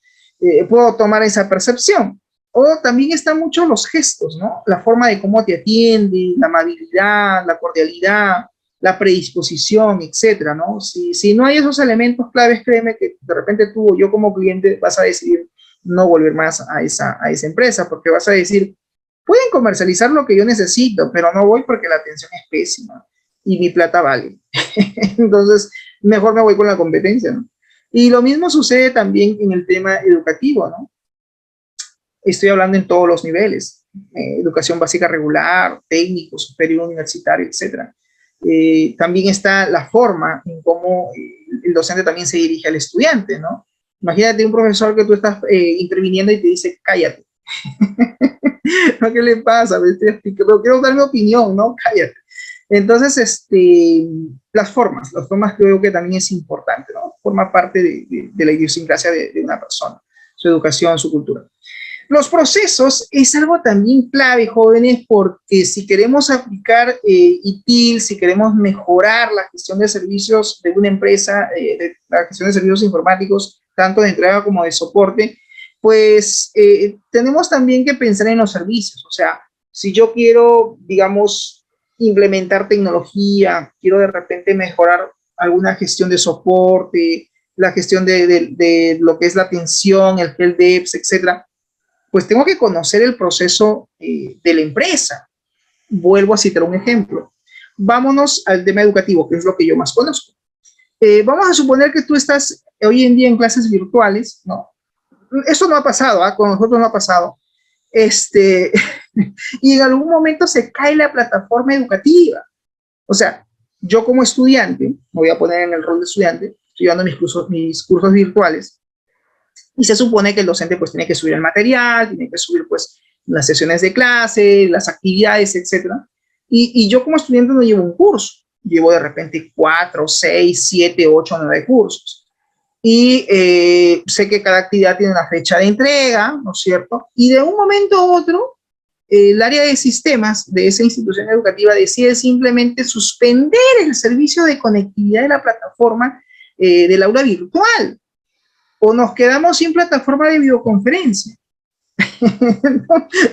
Puedo tomar esa percepción. O también están mucho los gestos, ¿no? La forma de cómo te atiende, la amabilidad, la cordialidad, la predisposición, etcétera, ¿no? Si no hay esos elementos claves, créeme que de repente tú o yo como cliente vas a decidir no volver más a esa empresa, porque vas a decir, pueden comercializar lo que yo necesito, pero no voy porque la atención es pésima y mi plata vale. Entonces, mejor me voy con la competencia, ¿no? Y lo mismo sucede también en el tema educativo, ¿no? Estoy hablando en todos los niveles, educación básica regular, técnico, superior, universitario, etcétera. También está la forma en cómo el docente también se dirige al estudiante, ¿no? Imagínate un profesor que tú estás interviniendo y te dice, cállate. ¿Qué le pasa? Pero quiero dar mi opinión, ¿no? Cállate. Entonces, las formas creo que también es importante, ¿no? Forma parte de la idiosincrasia de una persona, su educación, su cultura. Los procesos es algo también clave, jóvenes, porque si queremos aplicar ITIL, si queremos mejorar la gestión de servicios de una empresa, la gestión de servicios informáticos, tanto de entrega como de soporte, pues tenemos también que pensar en los servicios. O sea, si yo quiero, digamos, implementar tecnología, quiero de repente mejorar alguna gestión de soporte, la gestión de lo que es la atención, el helpdesk, etcétera, pues tengo que conocer el proceso de la empresa. Vuelvo a citar un ejemplo. Vámonos al tema educativo, que es lo que yo más conozco. Vamos a suponer que tú estás hoy en día en clases virtuales, ¿no? Eso no ha pasado, ¿eh? Con nosotros no ha pasado. Y en algún momento se cae la plataforma educativa. O sea, yo como estudiante, me voy a poner en el rol de estudiante, estoy dando mis cursos virtuales, y se supone que el docente pues tiene que subir el material, tiene que subir pues las sesiones de clase, las actividades, etcétera. Y yo como estudiante no llevo un curso, llevo de repente 4, 6, 7, 8, 9 cursos. Y sé que cada actividad tiene una fecha de entrega, ¿no es cierto? Y de un momento a otro, el área de sistemas de esa institución educativa decide simplemente suspender el servicio de conectividad de la plataforma del aula virtual. O nos quedamos sin plataforma de videoconferencia.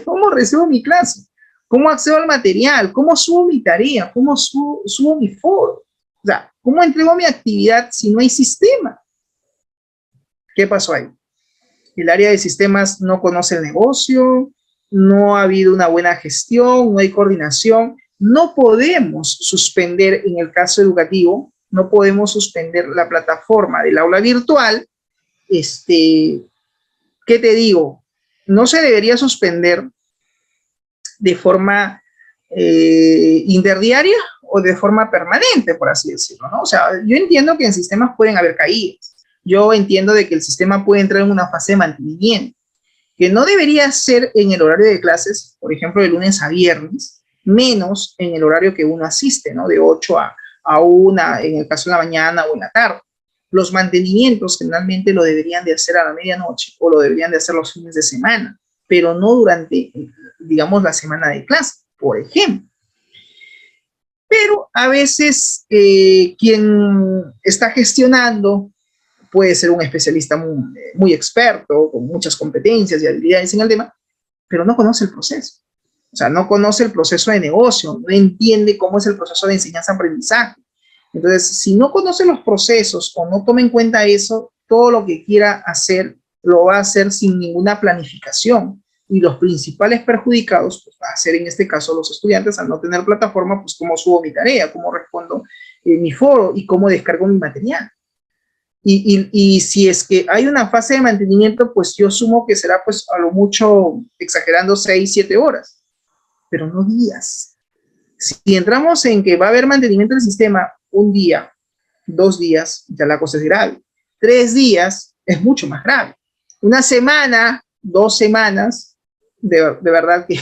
¿Cómo recibo mi clase? ¿Cómo accedo al material? ¿Cómo subo mi tarea? ¿Cómo subo mi foro? O sea, ¿cómo entrego mi actividad si no hay sistema? ¿Qué pasó ahí? El área de sistemas no conoce el negocio, no ha habido una buena gestión, no hay coordinación. No podemos suspender, en el caso educativo, no podemos suspender la plataforma del aula virtual. ¿Qué te digo? No se debería suspender de forma interdiaria o de forma permanente, por así decirlo, ¿no? O sea, yo entiendo que en sistemas pueden haber caídas. Yo entiendo de que el sistema puede entrar en una fase de mantenimiento, que no debería ser en el horario de clases, por ejemplo, de lunes a viernes, menos en el horario que uno asiste, ¿no? De 8 a 1, en el caso de la mañana o en la tarde. Los mantenimientos generalmente lo deberían de hacer a la medianoche o lo deberían de hacer los fines de semana, pero no durante, digamos, la semana de clase, por ejemplo. Pero a veces quien está gestionando puede ser un especialista muy experto, con muchas competencias y habilidades en el tema, pero no conoce el proceso. O sea, no conoce el proceso de negocio, no entiende cómo es el proceso de enseñanza-aprendizaje. Entonces, si no conoce los procesos o no toma en cuenta eso, todo lo que quiera hacer lo va a hacer sin ninguna planificación. Y los principales perjudicados pues, va a ser en este caso los estudiantes al no tener plataforma, pues cómo subo mi tarea, cómo respondo mi foro y cómo descargo mi material. Y si es que hay una fase de mantenimiento, pues yo sumo que será pues a lo mucho, exagerando, 6, 7 horas, pero no días. Si entramos en que va a haber mantenimiento del sistema un día, 2 días, ya la cosa es grave. 3 días es mucho más grave. Una semana, 2 semanas, de verdad que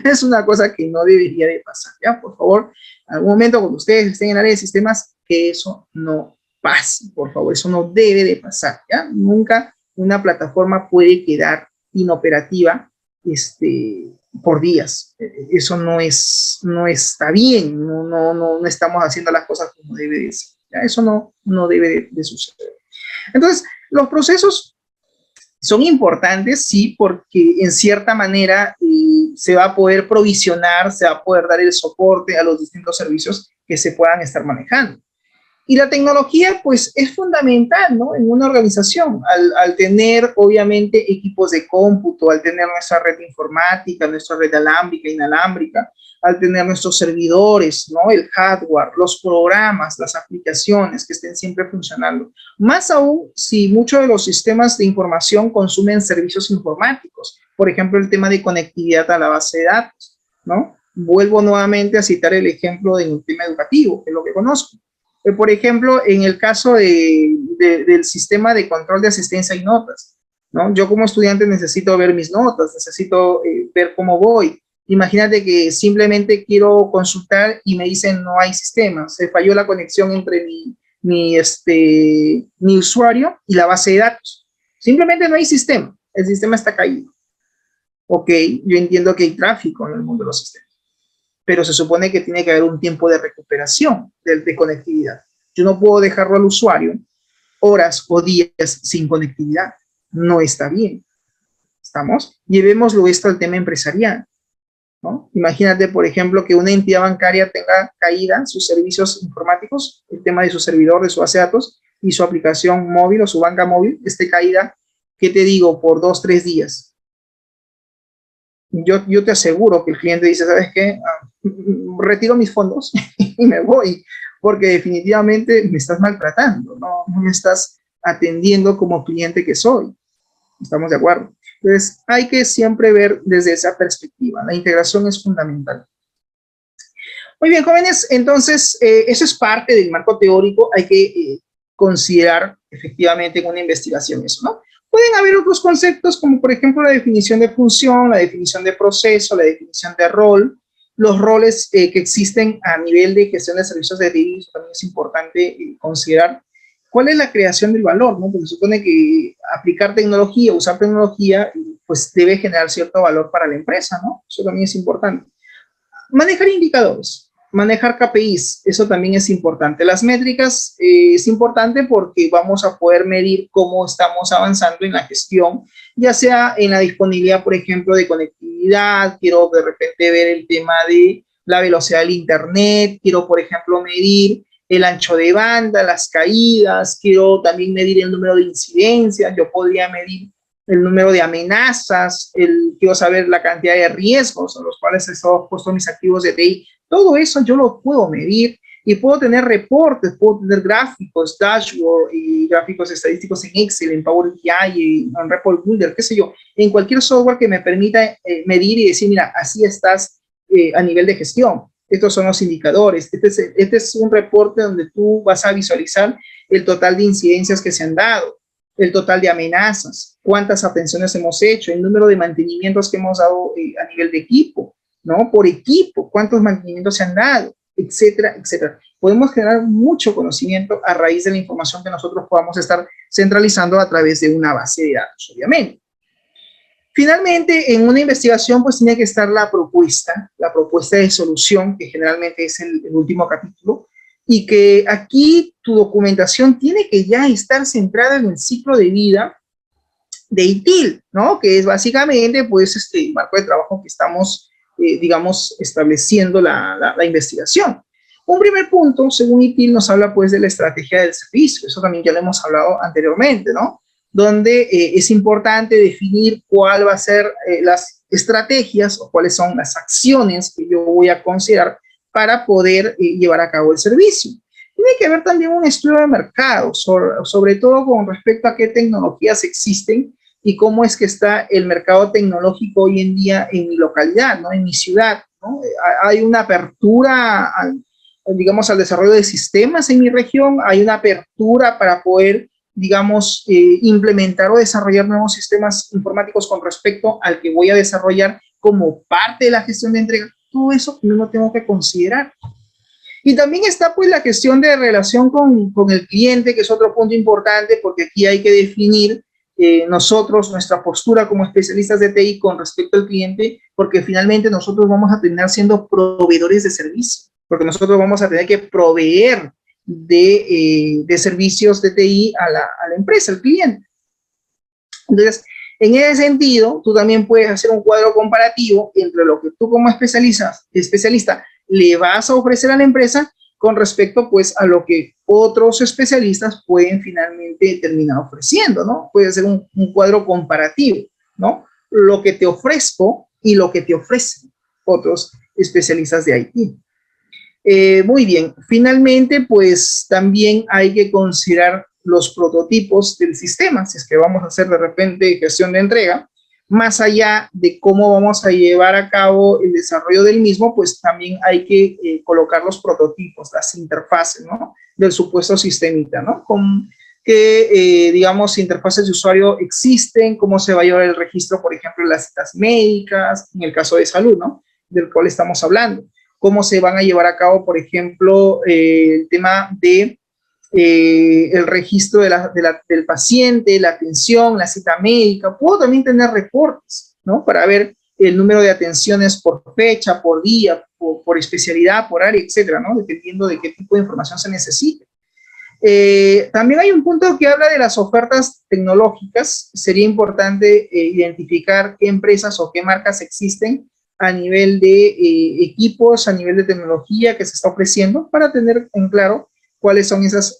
es una cosa que no debería de pasar, ¿ya? Por favor, en algún momento cuando ustedes estén en el área de sistemas, que eso no pase, por favor, eso no debe de pasar, ¿ya? Nunca una plataforma puede quedar inoperativa por días. Eso no está bien, no estamos haciendo las cosas como debe de ser, ¿ya? Eso no debe de suceder. Entonces, los procesos son importantes, sí, porque en cierta manera se va a poder provisionar, se va a poder dar el soporte a los distintos servicios que se puedan estar manejando. Y la tecnología, pues, es fundamental, ¿no? En una organización, al tener, obviamente, equipos de cómputo, al tener nuestra red informática, nuestra red alámbrica, inalámbrica, al tener nuestros servidores, ¿no? El hardware, los programas, las aplicaciones que estén siempre funcionando. Más aún si muchos de los sistemas de información consumen servicios informáticos. Por ejemplo, el tema de conectividad a la base de datos, ¿no? Vuelvo nuevamente a citar el ejemplo del tema educativo, que es lo que conozco. Por ejemplo, en el caso del sistema de control de asistencia y notas, ¿no? Yo como estudiante necesito ver mis notas, necesito ver cómo voy. Imagínate que simplemente quiero consultar y me dicen no hay sistema, se falló la conexión entre mi usuario y la base de datos. Simplemente no hay sistema, el sistema está caído. Ok, yo entiendo que hay tráfico en el mundo de los sistemas, pero se supone que tiene que haber un tiempo de recuperación de conectividad. Yo no puedo dejarlo al usuario horas o días sin conectividad. No está bien. ¿Estamos? Llevémoslo esto al tema empresarial, ¿no? Imagínate, por ejemplo, que una entidad bancaria tenga caída sus servicios informáticos, el tema de su servidor, de su base de datos, y su aplicación móvil o su banca móvil esté caída, ¿qué te digo? Por 2, 3 días. Yo te aseguro que el cliente dice, ¿sabes qué? Retiro mis fondos y me voy, porque definitivamente me estás maltratando, no me estás atendiendo como cliente que soy. ¿Estamos de acuerdo? Entonces, hay que siempre ver desde esa perspectiva. La integración es fundamental. Muy bien, jóvenes, entonces, eso es parte del marco teórico. Hay que considerar efectivamente en una investigación eso, ¿no? Pueden haber otros conceptos como, por ejemplo, la definición de función, la definición de proceso, la definición de rol, los roles que existen a nivel de gestión de servicios de TI. También es importante considerar cuál es la creación del valor, ¿no? Porque se supone que aplicar tecnología, usar tecnología, pues debe generar cierto valor para la empresa, ¿no? Eso también es importante. Manejar indicadores. Manejar KPIs, eso también es importante. Las métricas es importante porque vamos a poder medir cómo estamos avanzando en la gestión, ya sea en la disponibilidad, por ejemplo, de conectividad conectividad, quiero de repente ver el tema de la velocidad del internet, quiero, por ejemplo, medir el ancho de banda, las caídas, quiero también medir el número de incidencias, yo podría medir el número de amenazas, quiero saber la cantidad de riesgos a los cuales he estado expuesto mis activos de TI. Todo eso yo lo puedo medir y puedo tener reportes, puedo tener gráficos, dashboard y gráficos estadísticos en Excel, en Power BI, en Report Builder, qué sé yo, en cualquier software que me permita medir y decir, mira, así estás a nivel de gestión. Estos son los indicadores. Este es un reporte donde tú vas a visualizar el total de incidencias que se han dado, el total de amenazas, cuántas atenciones hemos hecho, el número de mantenimientos que hemos dado a nivel de equipo, ¿no? Por equipo, cuántos mantenimientos se han dado, etcétera, etcétera. Podemos generar mucho conocimiento a raíz de la información que nosotros podamos estar centralizando a través de una base de datos, obviamente. Finalmente, en una investigación, pues tiene que estar la propuesta de solución, que generalmente es el último capítulo, y que aquí tu documentación tiene que ya estar centrada en el ciclo de vida de ITIL, ¿no? Que es básicamente, pues, el marco de trabajo que estamos, digamos, estableciendo la investigación. Un primer punto, según ITIL, nos habla, pues, de la estrategia del servicio. Eso también ya lo hemos hablado anteriormente, ¿no? Donde es importante definir cuál va a ser las estrategias o cuáles son las acciones que yo voy a considerar para poder llevar a cabo el servicio. Tiene que haber también un estudio de mercado, sobre todo con respecto a qué tecnologías existen y cómo es que está el mercado tecnológico hoy en día en mi localidad, ¿no? En mi ciudad, ¿no? Hay una apertura, digamos, al desarrollo de sistemas en mi región, hay una apertura para poder, digamos, implementar o desarrollar nuevos sistemas informáticos con respecto al que voy a desarrollar como parte de la gestión de entrega. Todo eso no lo tengo que considerar. Y también está, pues, la cuestión de relación con el cliente, que es otro punto importante, porque aquí hay que definir nosotros, nuestra postura como especialistas de TI con respecto al cliente, porque finalmente nosotros vamos a terminar siendo proveedores de servicio, porque nosotros vamos a tener que proveer de servicios de TI a la empresa, al cliente. Entonces, en ese sentido, tú también puedes hacer un cuadro comparativo entre lo que tú como especialista le vas a ofrecer a la empresa con respecto, pues, a lo que otros especialistas pueden finalmente terminar ofreciendo, ¿no? Puede ser un cuadro comparativo, ¿no? Lo que te ofrezco y lo que te ofrecen otros especialistas de IT. Muy bien, finalmente, pues, también hay que considerar los prototipos del sistema, si es que vamos a hacer de repente gestión de entrega, más allá de cómo vamos a llevar a cabo el desarrollo del mismo, pues también hay que colocar los prototipos, las interfaces, ¿no? Del supuesto sistemita, ¿no? Con qué, digamos, interfaces de usuario existen, cómo se va a llevar el registro, por ejemplo, de las citas médicas, en el caso de salud, ¿no? Del cual estamos hablando. Cómo se van a llevar a cabo, por ejemplo, el tema de el registro del paciente, la atención, la cita médica. Puedo también tener reportes, ¿no? Para ver el número de atenciones por fecha, por día, por especialidad, por área, etcétera, ¿no? Dependiendo de qué tipo de información se necesite. También hay un punto que habla de las ofertas tecnológicas. Sería importante identificar qué empresas o qué marcas existen a nivel de equipos, a nivel de tecnología que se está ofreciendo, para tener en claro cuáles son esas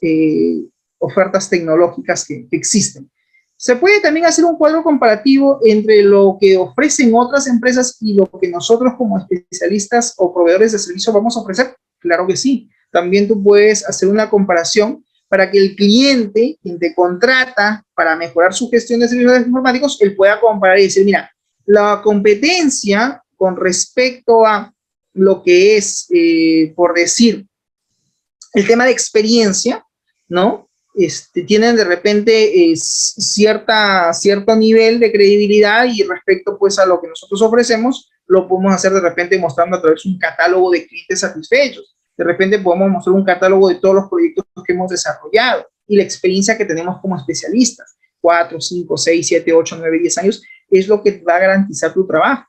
ofertas tecnológicas que existen. Se puede también hacer un cuadro comparativo entre lo que ofrecen otras empresas y lo que nosotros como especialistas o proveedores de servicio vamos a ofrecer. Claro que sí. También tú puedes hacer una comparación para que el cliente, quien te contrata para mejorar su gestión de servicios informáticos, él pueda comparar y decir, mira, la competencia con respecto a lo que es, por decir, el tema de experiencia, ¿no? Tienen de repente cierto nivel de credibilidad, y respecto, pues, a lo que nosotros ofrecemos, lo podemos hacer de repente mostrando a través de un catálogo de clientes satisfechos. De repente podemos mostrar un catálogo de todos los proyectos que hemos desarrollado y la experiencia que tenemos como especialistas. 4, 5, 6, 7, 8, 9, 10 años es lo que va a garantizar tu trabajo,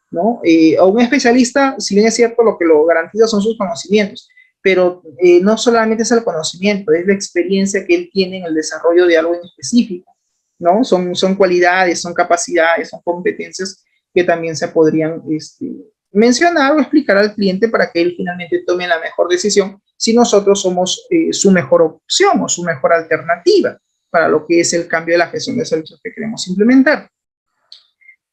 ¿no? A un especialista, si bien es cierto, lo que lo garantiza son sus conocimientos, pero no solamente es el conocimiento, es la experiencia que él tiene en el desarrollo de algo en específico, ¿no? Son cualidades, son capacidades, son competencias que también se podrían mencionar o explicar al cliente para que él finalmente tome la mejor decisión si nosotros somos su mejor opción o su mejor alternativa para lo que es el cambio de la gestión de servicios que queremos implementar.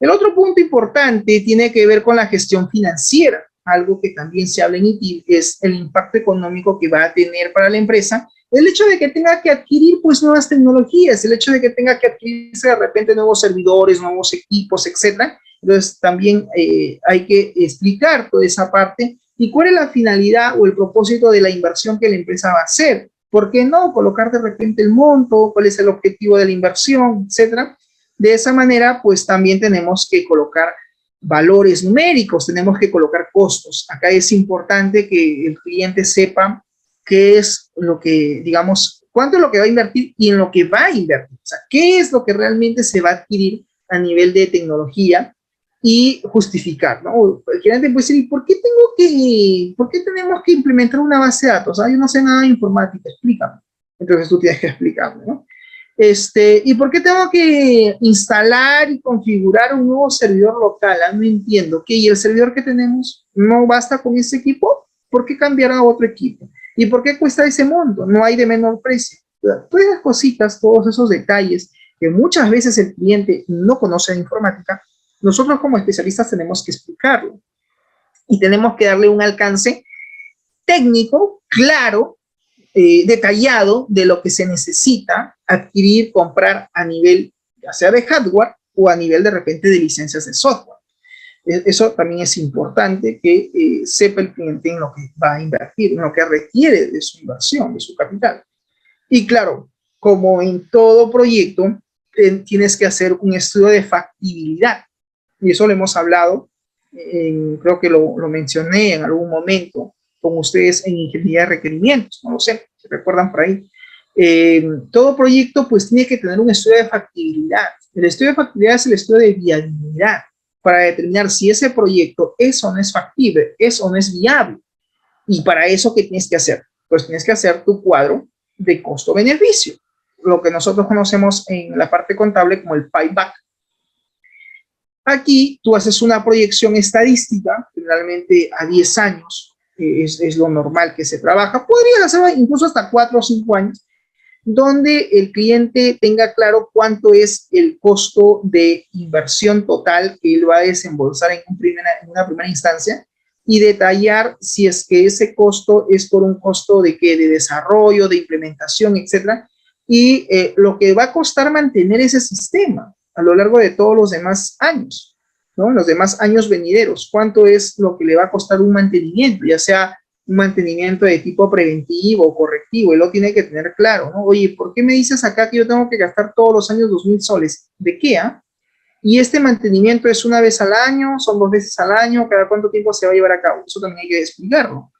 El otro punto importante tiene que ver con la gestión financiera, algo que también se habla en ITIL, es el impacto económico que va a tener para la empresa el hecho de que tenga que adquirir pues nuevas tecnologías, el hecho de que tenga que adquirirse de repente nuevos servidores, nuevos equipos, etcétera. Entonces también hay que explicar toda esa parte y cuál es la finalidad o el propósito de la inversión que la empresa va a hacer. ¿Por qué no colocar de repente el monto? ¿Cuál es el objetivo de la inversión? Etcétera. De esa manera, pues también tenemos que colocar valores numéricos, tenemos que colocar costos. Acá es importante que el cliente sepa qué es lo que, digamos, cuánto es lo que va a invertir y en lo que va a invertir. O sea, qué es lo que realmente se va a adquirir a nivel de tecnología y justificar, ¿no? El cliente puede decir, ¿por qué tenemos que implementar una base de datos? Ah, yo no sé nada de informática, explícame. Entonces tú tienes que explicarme, ¿no? ¿Y por qué tengo que instalar y configurar un nuevo servidor local? Ah, no entiendo. ¿Qué? ¿Y el servidor que tenemos no basta con ese equipo? ¿Por qué cambiar a otro equipo? ¿Y por qué cuesta ese monto? No hay de menor precio. Todas esas cositas, todos esos detalles que muchas veces el cliente no conoce de informática, nosotros como especialistas tenemos que explicarlo y tenemos que darle un alcance técnico, claro, detallado de lo que se necesita adquirir, comprar a nivel ya sea de hardware o a nivel de repente de licencias de software. Eso también es importante que sepa el cliente en lo que va a invertir, en lo que requiere de su inversión, de su capital. Y claro, como en todo proyecto, tienes que hacer un estudio de factibilidad. Y eso lo hemos hablado, creo que lo mencioné en algún momento con ustedes en ingeniería de requerimientos, no lo sé, ¿se recuerdan por ahí? Todo proyecto pues tiene que tener un estudio de factibilidad. El estudio de factibilidad es el estudio de viabilidad para determinar si ese proyecto es o no es factible, es o no es viable. Y para eso, ¿qué tienes que hacer? Pues tienes que hacer tu cuadro de costo-beneficio, lo que nosotros conocemos en la parte contable como el payback. Aquí tú haces una proyección estadística, generalmente a 10 años, es lo normal que se trabaja. Podrías hacerlo incluso hasta 4 o 5 años, donde el cliente tenga claro cuánto es el costo de inversión total que él va a desembolsar en una primera instancia y detallar si es que ese costo es por un costo de ¿qué? De desarrollo, de implementación, etcétera, y lo que va a costar mantener ese sistema a lo largo de todos los demás años, ¿no? Los demás años venideros, cuánto es lo que le va a costar un mantenimiento, ya sea un mantenimiento de tipo preventivo o correctivo, él lo tiene que tener claro, ¿no? Oye, ¿por qué me dices acá que yo tengo que gastar todos los años 2,000 soles? ¿De qué? Y este mantenimiento es una vez al año, son 2 veces al año, ¿cada cuánto tiempo se va a llevar a cabo? Eso también hay que explicarlo.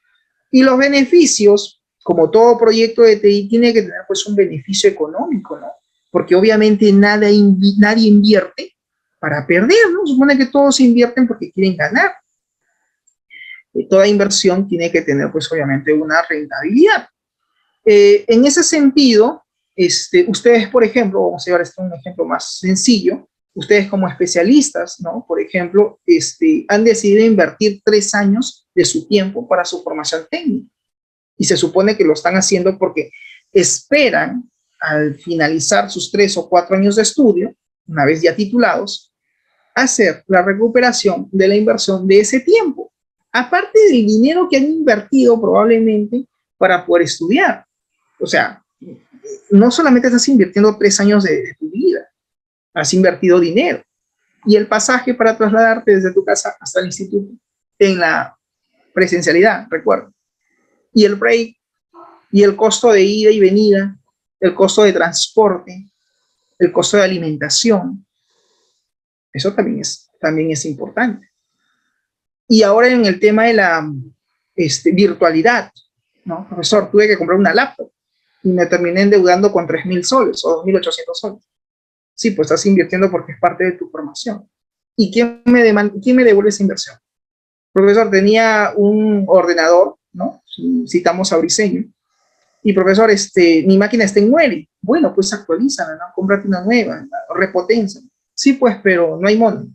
Y los beneficios, como todo proyecto de TI, tiene que tener pues un beneficio económico, ¿no? Porque obviamente nadie invierte para perder, ¿no? Supone que todos invierten porque quieren ganar. Toda inversión tiene que tener, pues, obviamente, una rentabilidad. En ese sentido, ustedes, por ejemplo, vamos a llevar un ejemplo más sencillo, ustedes como especialistas, ¿no? Por ejemplo, han decidido invertir 3 años de su tiempo para su formación técnica. Y se supone que lo están haciendo porque esperan, al finalizar sus 3 o 4 años de estudio, una vez ya titulados, hacer la recuperación de la inversión de ese tiempo. Aparte del dinero que han invertido probablemente para poder estudiar. O sea, no solamente estás invirtiendo 3 años de tu vida, has invertido dinero. Y el pasaje para trasladarte desde tu casa hasta el instituto en la presencialidad, recuerda. Y el break, y el costo de ida y venida, el costo de transporte, el costo de alimentación. Eso también es importante. Y ahora en el tema de la virtualidad, ¿no? Profesor, tuve que comprar una laptop y me terminé endeudando con 3,000 soles o 2,800 soles. Sí, pues estás invirtiendo porque es parte de tu formación. ¿Y quién me devuelve esa inversión? Profesor, tenía un ordenador, ¿no? Citamos a Briseño. Y profesor, mi máquina está en muere. Bueno, pues actualízala, ¿no? Cómprate una nueva, repotencia. Sí, pues, pero no hay money.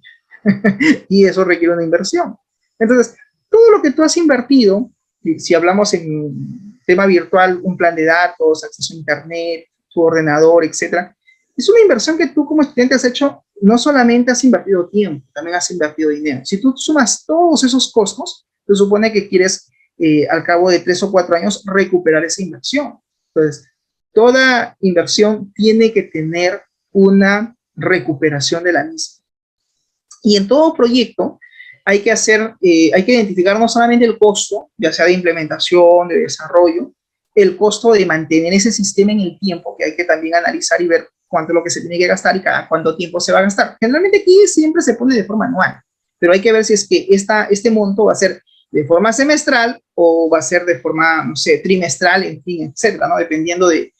y eso requiere una inversión. Entonces, todo lo que tú has invertido, si hablamos en tema virtual, un plan de datos, acceso a internet, tu ordenador, etcétera, es una inversión que tú como estudiante has hecho, no solamente has invertido tiempo, también has invertido dinero. Si tú sumas todos esos costos, se supone que quieres al cabo de 3 o 4 años recuperar esa inversión. Entonces, toda inversión tiene que tener una recuperación de la misma. Y en todo proyecto hay que hay que identificar no solamente el costo, ya sea de implementación, de desarrollo, el costo de mantener ese sistema en el tiempo, que hay que también analizar y ver cuánto es lo que se tiene que gastar y cada cuánto tiempo se va a gastar. Generalmente aquí siempre se pone de forma anual, pero hay que ver si es que este monto va a ser de forma semestral o va a ser de forma, no sé, trimestral, en fin, etcétera, ¿no? Dependiendo de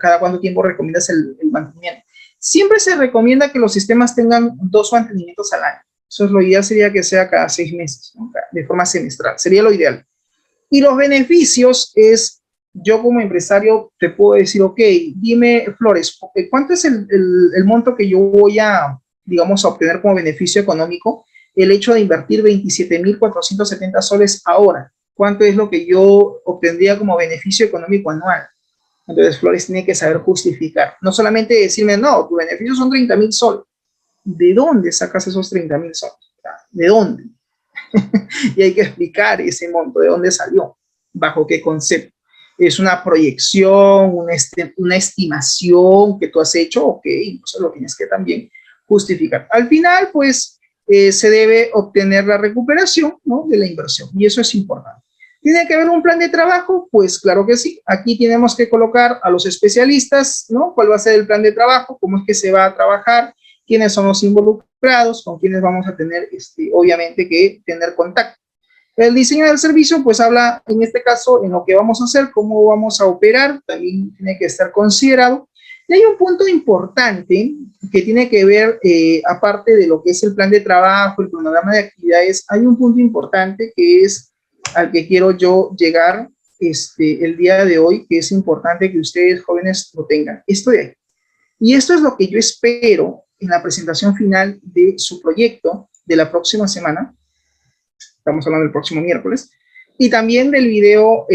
cada cuánto tiempo recomiendas el mantenimiento. Siempre se recomienda que los sistemas tengan 2 mantenimientos al año. Eso es lo ideal, sería que sea cada 6 meses, ¿no? De forma semestral, sería lo ideal. Y los beneficios es, yo como empresario te puedo decir, ok, dime, Flores, ¿cuánto es el monto que yo voy a, digamos, a obtener como beneficio económico? El hecho de invertir 27.470 soles ahora. ¿Cuánto es lo que yo obtendría como beneficio económico anual? Entonces Flores tiene que saber justificar. No solamente decirme, no, tu beneficio son 30.000 soles. ¿De dónde sacas esos 30.000 soles? ¿De dónde? Y hay que explicar ese monto, de dónde salió, bajo qué concepto. ¿Es una proyección, una estimación que tú has hecho? Ok, entonces lo tienes que también justificar. Al final, pues, se debe obtener la recuperación, ¿no?, de la inversión, y eso es importante. ¿Tiene que haber un plan de trabajo? Pues claro que sí. Aquí tenemos que colocar a los especialistas, ¿no? ¿Cuál va a ser el plan de trabajo? ¿Cómo es que se va a trabajar? ¿Quiénes son los involucrados? ¿Con quiénes vamos a tener, obviamente, que tener contacto? El diseño del servicio, pues habla, en este caso, en lo que vamos a hacer, cómo vamos a operar, también tiene que estar considerado. Y hay un punto importante que tiene que ver, aparte de lo que es el plan de trabajo, el cronograma de actividades, hay un punto importante que es al que quiero yo llegar el día de hoy, que es importante que ustedes jóvenes lo tengan. Esto de aquí. Y esto es lo que yo espero en la presentación final de su proyecto de la próxima semana. Estamos hablando del próximo miércoles. Y también del video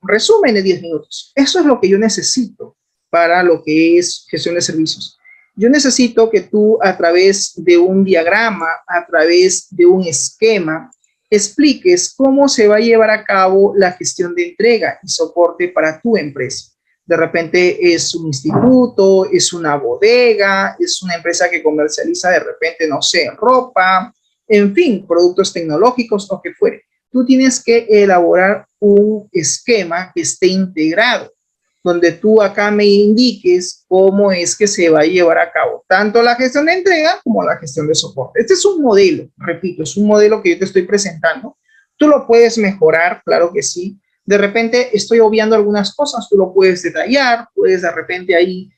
resumen de 10 minutos. Eso es lo que yo necesito para lo que es gestión de servicios. Yo necesito que tú, a través de un diagrama, a través de un esquema, expliques cómo se va a llevar a cabo la gestión de entrega y soporte para tu empresa. De repente es un instituto, es una bodega, es una empresa que comercializa de repente, no sé, ropa, en fin, productos tecnológicos o que fuere. Tú tienes que elaborar un esquema que esté integrado, donde tú acá me indiques cómo es que se va a llevar a cabo tanto la gestión de entrega como la gestión de soporte. Este es un modelo, repito, es un modelo que yo te estoy presentando. Tú lo puedes mejorar, claro que sí. De repente estoy obviando algunas cosas, tú lo puedes detallar, puedes de repente ahí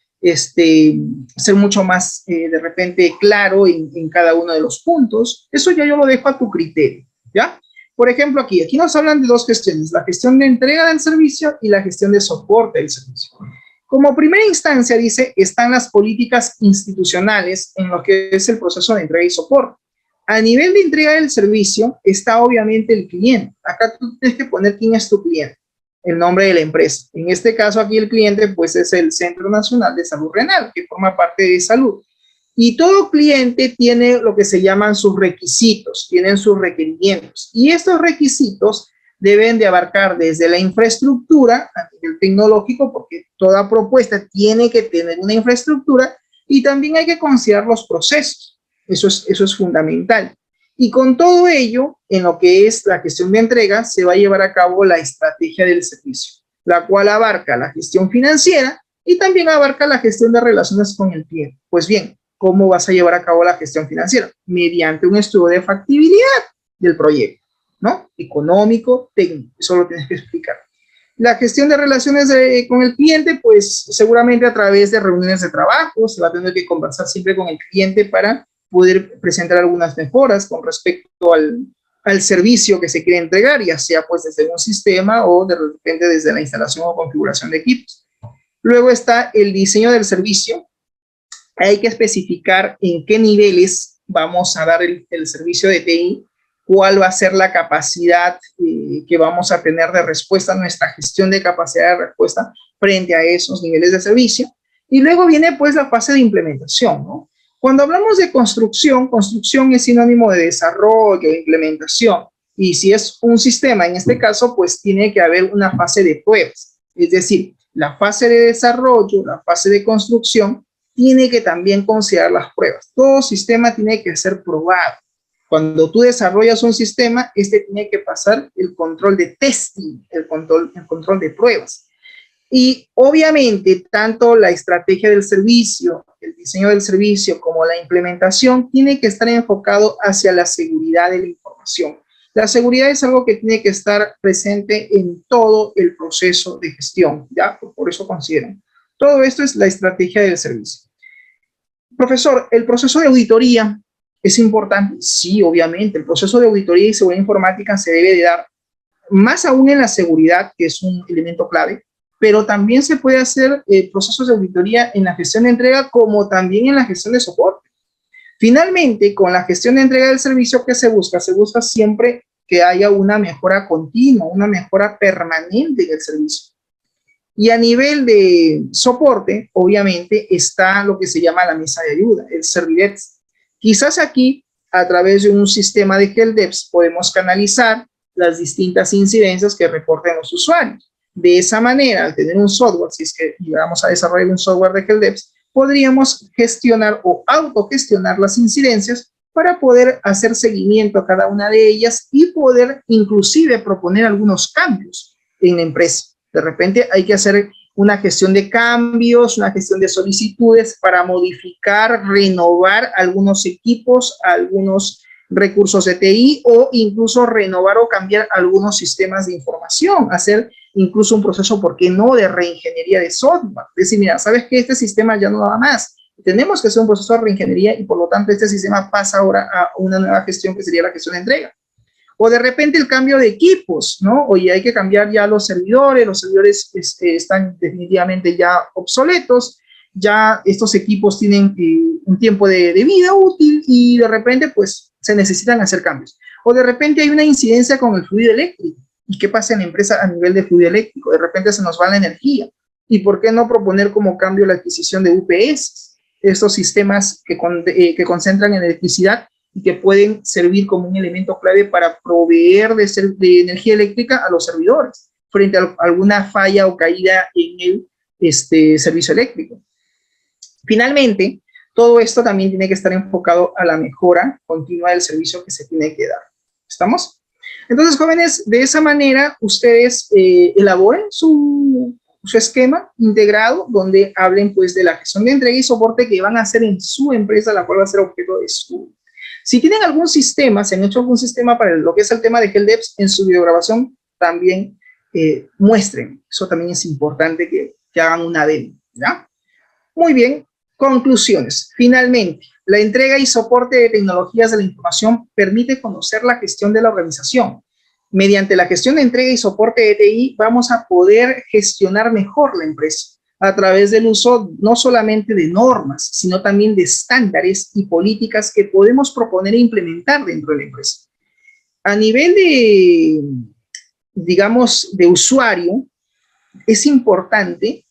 ser mucho más de repente claro en cada uno de los puntos. Eso ya yo lo dejo a tu criterio, ¿ya? Por ejemplo, aquí nos hablan de 2 gestiones, la gestión de entrega del servicio y la gestión de soporte del servicio. Como primera instancia, dice, están las políticas institucionales en lo que es el proceso de entrega y soporte. A nivel de entrega del servicio está obviamente el cliente. Acá tú tienes que poner quién es tu cliente, el nombre de la empresa. En este caso aquí el cliente pues es el Centro Nacional de Salud Renal, que forma parte de salud. Y todo cliente tiene lo que se llaman sus requisitos, tienen sus requerimientos. Y estos requisitos deben de abarcar desde la infraestructura a nivel tecnológico, porque toda propuesta tiene que tener una infraestructura, y también hay que considerar los procesos. Eso es fundamental. Y con todo ello, en lo que es la gestión de entrega, se va a llevar a cabo la estrategia del servicio, la cual abarca la gestión financiera y también abarca la gestión de relaciones con el cliente. Pues bien, ¿cómo vas a llevar a cabo la gestión financiera? Mediante un estudio de factibilidad del proyecto, ¿no? Económico, técnico, eso lo tienes que explicar. La gestión de relaciones con el cliente, pues seguramente a través de reuniones de trabajo, se va a tener que conversar siempre con el cliente para poder presentar algunas mejoras con respecto al servicio que se quiere entregar, ya sea pues desde un sistema o de repente desde la instalación o configuración de equipos. Luego está el diseño del servicio. Hay que especificar en qué niveles vamos a dar el servicio de TI, cuál va a ser la capacidad que vamos a tener de respuesta, nuestra gestión de capacidad de respuesta frente a esos niveles de servicio. Y luego viene pues la fase de implementación, ¿no? Cuando hablamos de construcción, construcción es sinónimo de desarrollo, de implementación. Y si es un sistema, en este caso, pues tiene que haber una fase de pruebas. Es decir, la fase de desarrollo, la fase de construcción, tiene que también considerar las pruebas. Todo sistema tiene que ser probado. Cuando tú desarrollas un sistema, este tiene que pasar el control de testing, el control de pruebas. Y obviamente, tanto la estrategia del servicio, el diseño del servicio, como la implementación, tiene que estar enfocado hacia la seguridad de la información. La seguridad es algo que tiene que estar presente en todo el proceso de gestión, ¿ya? Por eso considero. Todo esto es la estrategia del servicio. Profesor, ¿el proceso de auditoría es importante? Sí, obviamente. El proceso de auditoría y seguridad informática se debe de dar más aún en la seguridad, que es un elemento clave, pero también se puede hacer procesos de auditoría en la gestión de entrega como también en la gestión de soporte. Finalmente, con la gestión de entrega del servicio, ¿qué se busca? Se busca siempre que haya una mejora continua, una mejora permanente del servicio. Y a nivel de soporte, obviamente, está lo que se llama la mesa de ayuda, el Servidesk. Quizás aquí, a través de un sistema de helpdesk, podemos canalizar las distintas incidencias que reporten los usuarios. De esa manera, al tener un software, si es que llegamos a desarrollar un software de helpdesk, podríamos gestionar o autogestionar las incidencias para poder hacer seguimiento a cada una de ellas y poder inclusive proponer algunos cambios en la empresa. De repente hay que hacer una gestión de cambios, una gestión de solicitudes para modificar, renovar algunos equipos, algunos recursos de TI o incluso renovar o cambiar algunos sistemas de información, hacer incluso un proceso, ¿por qué no?, de reingeniería de software. Es decir, mira, ¿sabes que este sistema ya no da más? Tenemos que hacer un proceso de reingeniería y por lo tanto este sistema pasa ahora a una nueva gestión que sería la gestión de entrega. O de repente el cambio de equipos, ¿no? Oye, hay que cambiar ya los servidores están definitivamente ya obsoletos, ya estos equipos tienen un tiempo de vida útil y de repente pues se necesitan hacer cambios. O de repente hay una incidencia con el fluido eléctrico. ¿Y qué pasa en la empresa a nivel de fluido eléctrico? De repente se nos va la energía. ¿Y por qué no proponer como cambio la adquisición de UPS? Estos sistemas que concentran electricidad y que pueden servir como un elemento clave para proveer de energía eléctrica a los servidores frente a alguna falla o caída en el servicio eléctrico. Finalmente, todo esto también tiene que estar enfocado a la mejora continua del servicio que se tiene que dar. ¿Estamos? Entonces, jóvenes, de esa manera ustedes elaboren su esquema integrado donde hablen pues de la gestión de entrega y soporte que van a hacer en su empresa, la cual va a ser objeto de estudio. Si tienen algún sistema, si han hecho algún sistema para lo que es el tema de helpdesk en su videograbación, también muestren. Eso también es importante que hagan una demo, ¿ya? Muy bien, conclusiones. Finalmente, la entrega y soporte de tecnologías de la información permite conocer la gestión de la organización. Mediante la gestión de entrega y soporte de TI, vamos a poder gestionar mejor la empresa a través del uso no solamente de normas, sino también de estándares y políticas que podemos proponer e implementar dentro de la empresa. A nivel de, digamos, de usuario, es importante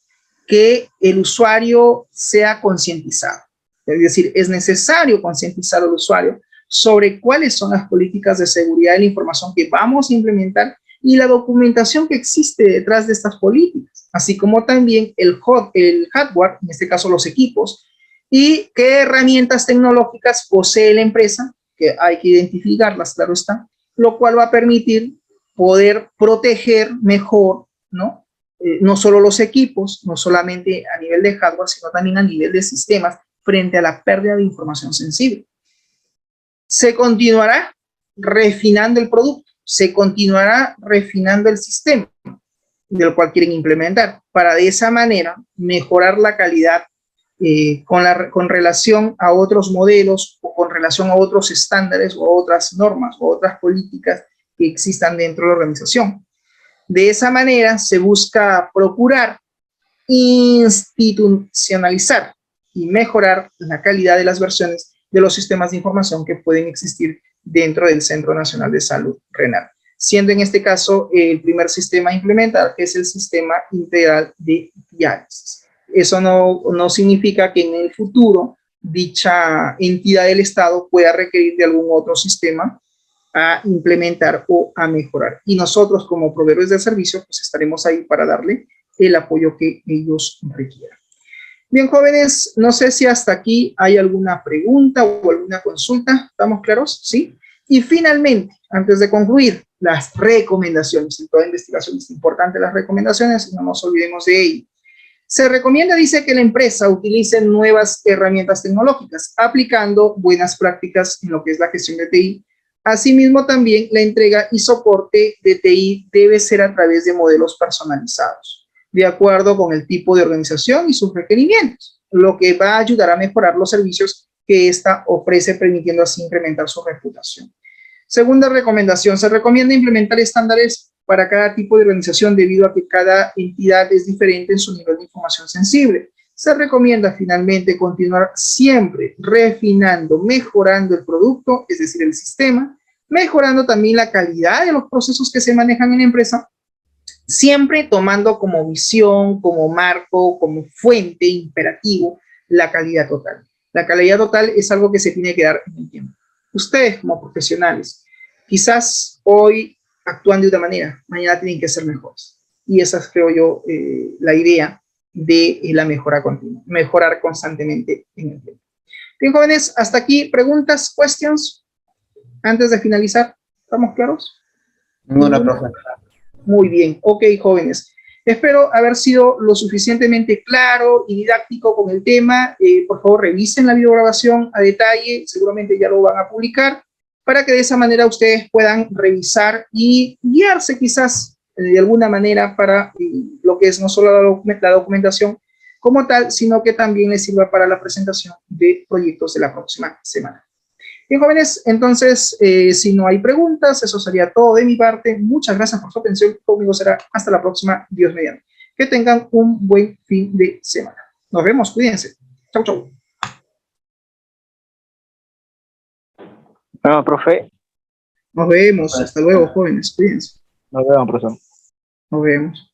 que el usuario sea concientizado. Es decir, es necesario concientizar al usuario sobre cuáles son las políticas de seguridad de la información que vamos a implementar y la documentación que existe detrás de estas políticas, así como también el hardware, en este caso los equipos, y qué herramientas tecnológicas posee la empresa, que hay que identificarlas, claro está, lo cual va a permitir poder proteger mejor, ¿no? No solo los equipos, no solamente a nivel de hardware, sino también a nivel de sistemas frente a la pérdida de información sensible. Se continuará refinando el producto, se continuará refinando el sistema del cual quieren implementar, para de esa manera mejorar la calidad con relación a otros modelos o con relación a otros estándares o otras normas o otras políticas que existan dentro de la organización. De esa manera se busca procurar institucionalizar y mejorar la calidad de las versiones de los sistemas de información que pueden existir dentro del Centro Nacional de Salud Renal, siendo en este caso el primer sistema a implementar es el sistema integral de diálisis. Eso no significa que en el futuro dicha entidad del Estado pueda requerir de algún otro sistema a implementar o a mejorar. Y nosotros como proveedores de servicio, pues estaremos ahí para darle el apoyo que ellos requieran. Bien, jóvenes, no sé si hasta aquí hay alguna pregunta o alguna consulta. ¿Estamos claros? ¿Sí? Y finalmente, antes de concluir, las recomendaciones. En toda investigación es importante las recomendaciones, no nos olvidemos de ello. Se recomienda, dice, que la empresa utilice nuevas herramientas tecnológicas, aplicando buenas prácticas en lo que es la gestión de TI. Asimismo, también la entrega y soporte de TI debe ser a través de modelos personalizados, de acuerdo con el tipo de organización y sus requerimientos, lo que va a ayudar a mejorar los servicios que ésta ofrece, permitiendo así incrementar su reputación. Segunda recomendación, se recomienda implementar estándares para cada tipo de organización debido a que cada entidad es diferente en su nivel de información sensible. Se recomienda finalmente continuar siempre refinando, mejorando el producto, es decir, el sistema, mejorando también la calidad de los procesos que se manejan en la empresa, siempre tomando como visión, como marco, como fuente imperativo la calidad total. La calidad total es algo que se tiene que dar en el tiempo. Ustedes como profesionales, quizás hoy actúan de una manera, mañana tienen que ser mejores. Y esa es, creo yo, la idea de la mejora continua, mejorar constantemente en el tiempo. Bien, jóvenes, hasta aquí, preguntas, questions, antes de finalizar, ¿estamos claros? Ninguna, profe. Muy bien, ok, jóvenes. Espero haber sido lo suficientemente claro y didáctico con el tema. Por favor, revisen la videograbación a detalle, seguramente ya lo van a publicar, para que de esa manera ustedes puedan revisar y guiarse quizás de alguna manera para lo que es no solo la documentación como tal, sino que también les sirva para la presentación de proyectos de la próxima semana. Bien, jóvenes, entonces, si no hay preguntas, eso sería todo de mi parte. Muchas gracias por su atención. Conmigo será hasta la próxima, Dios mediante. Que tengan un buen fin de semana. Nos vemos, cuídense. Chau, chau. Bueno, profe. Nos vemos. Hasta luego, jóvenes. Cuídense. Nos vemos, profesor. Nos vemos.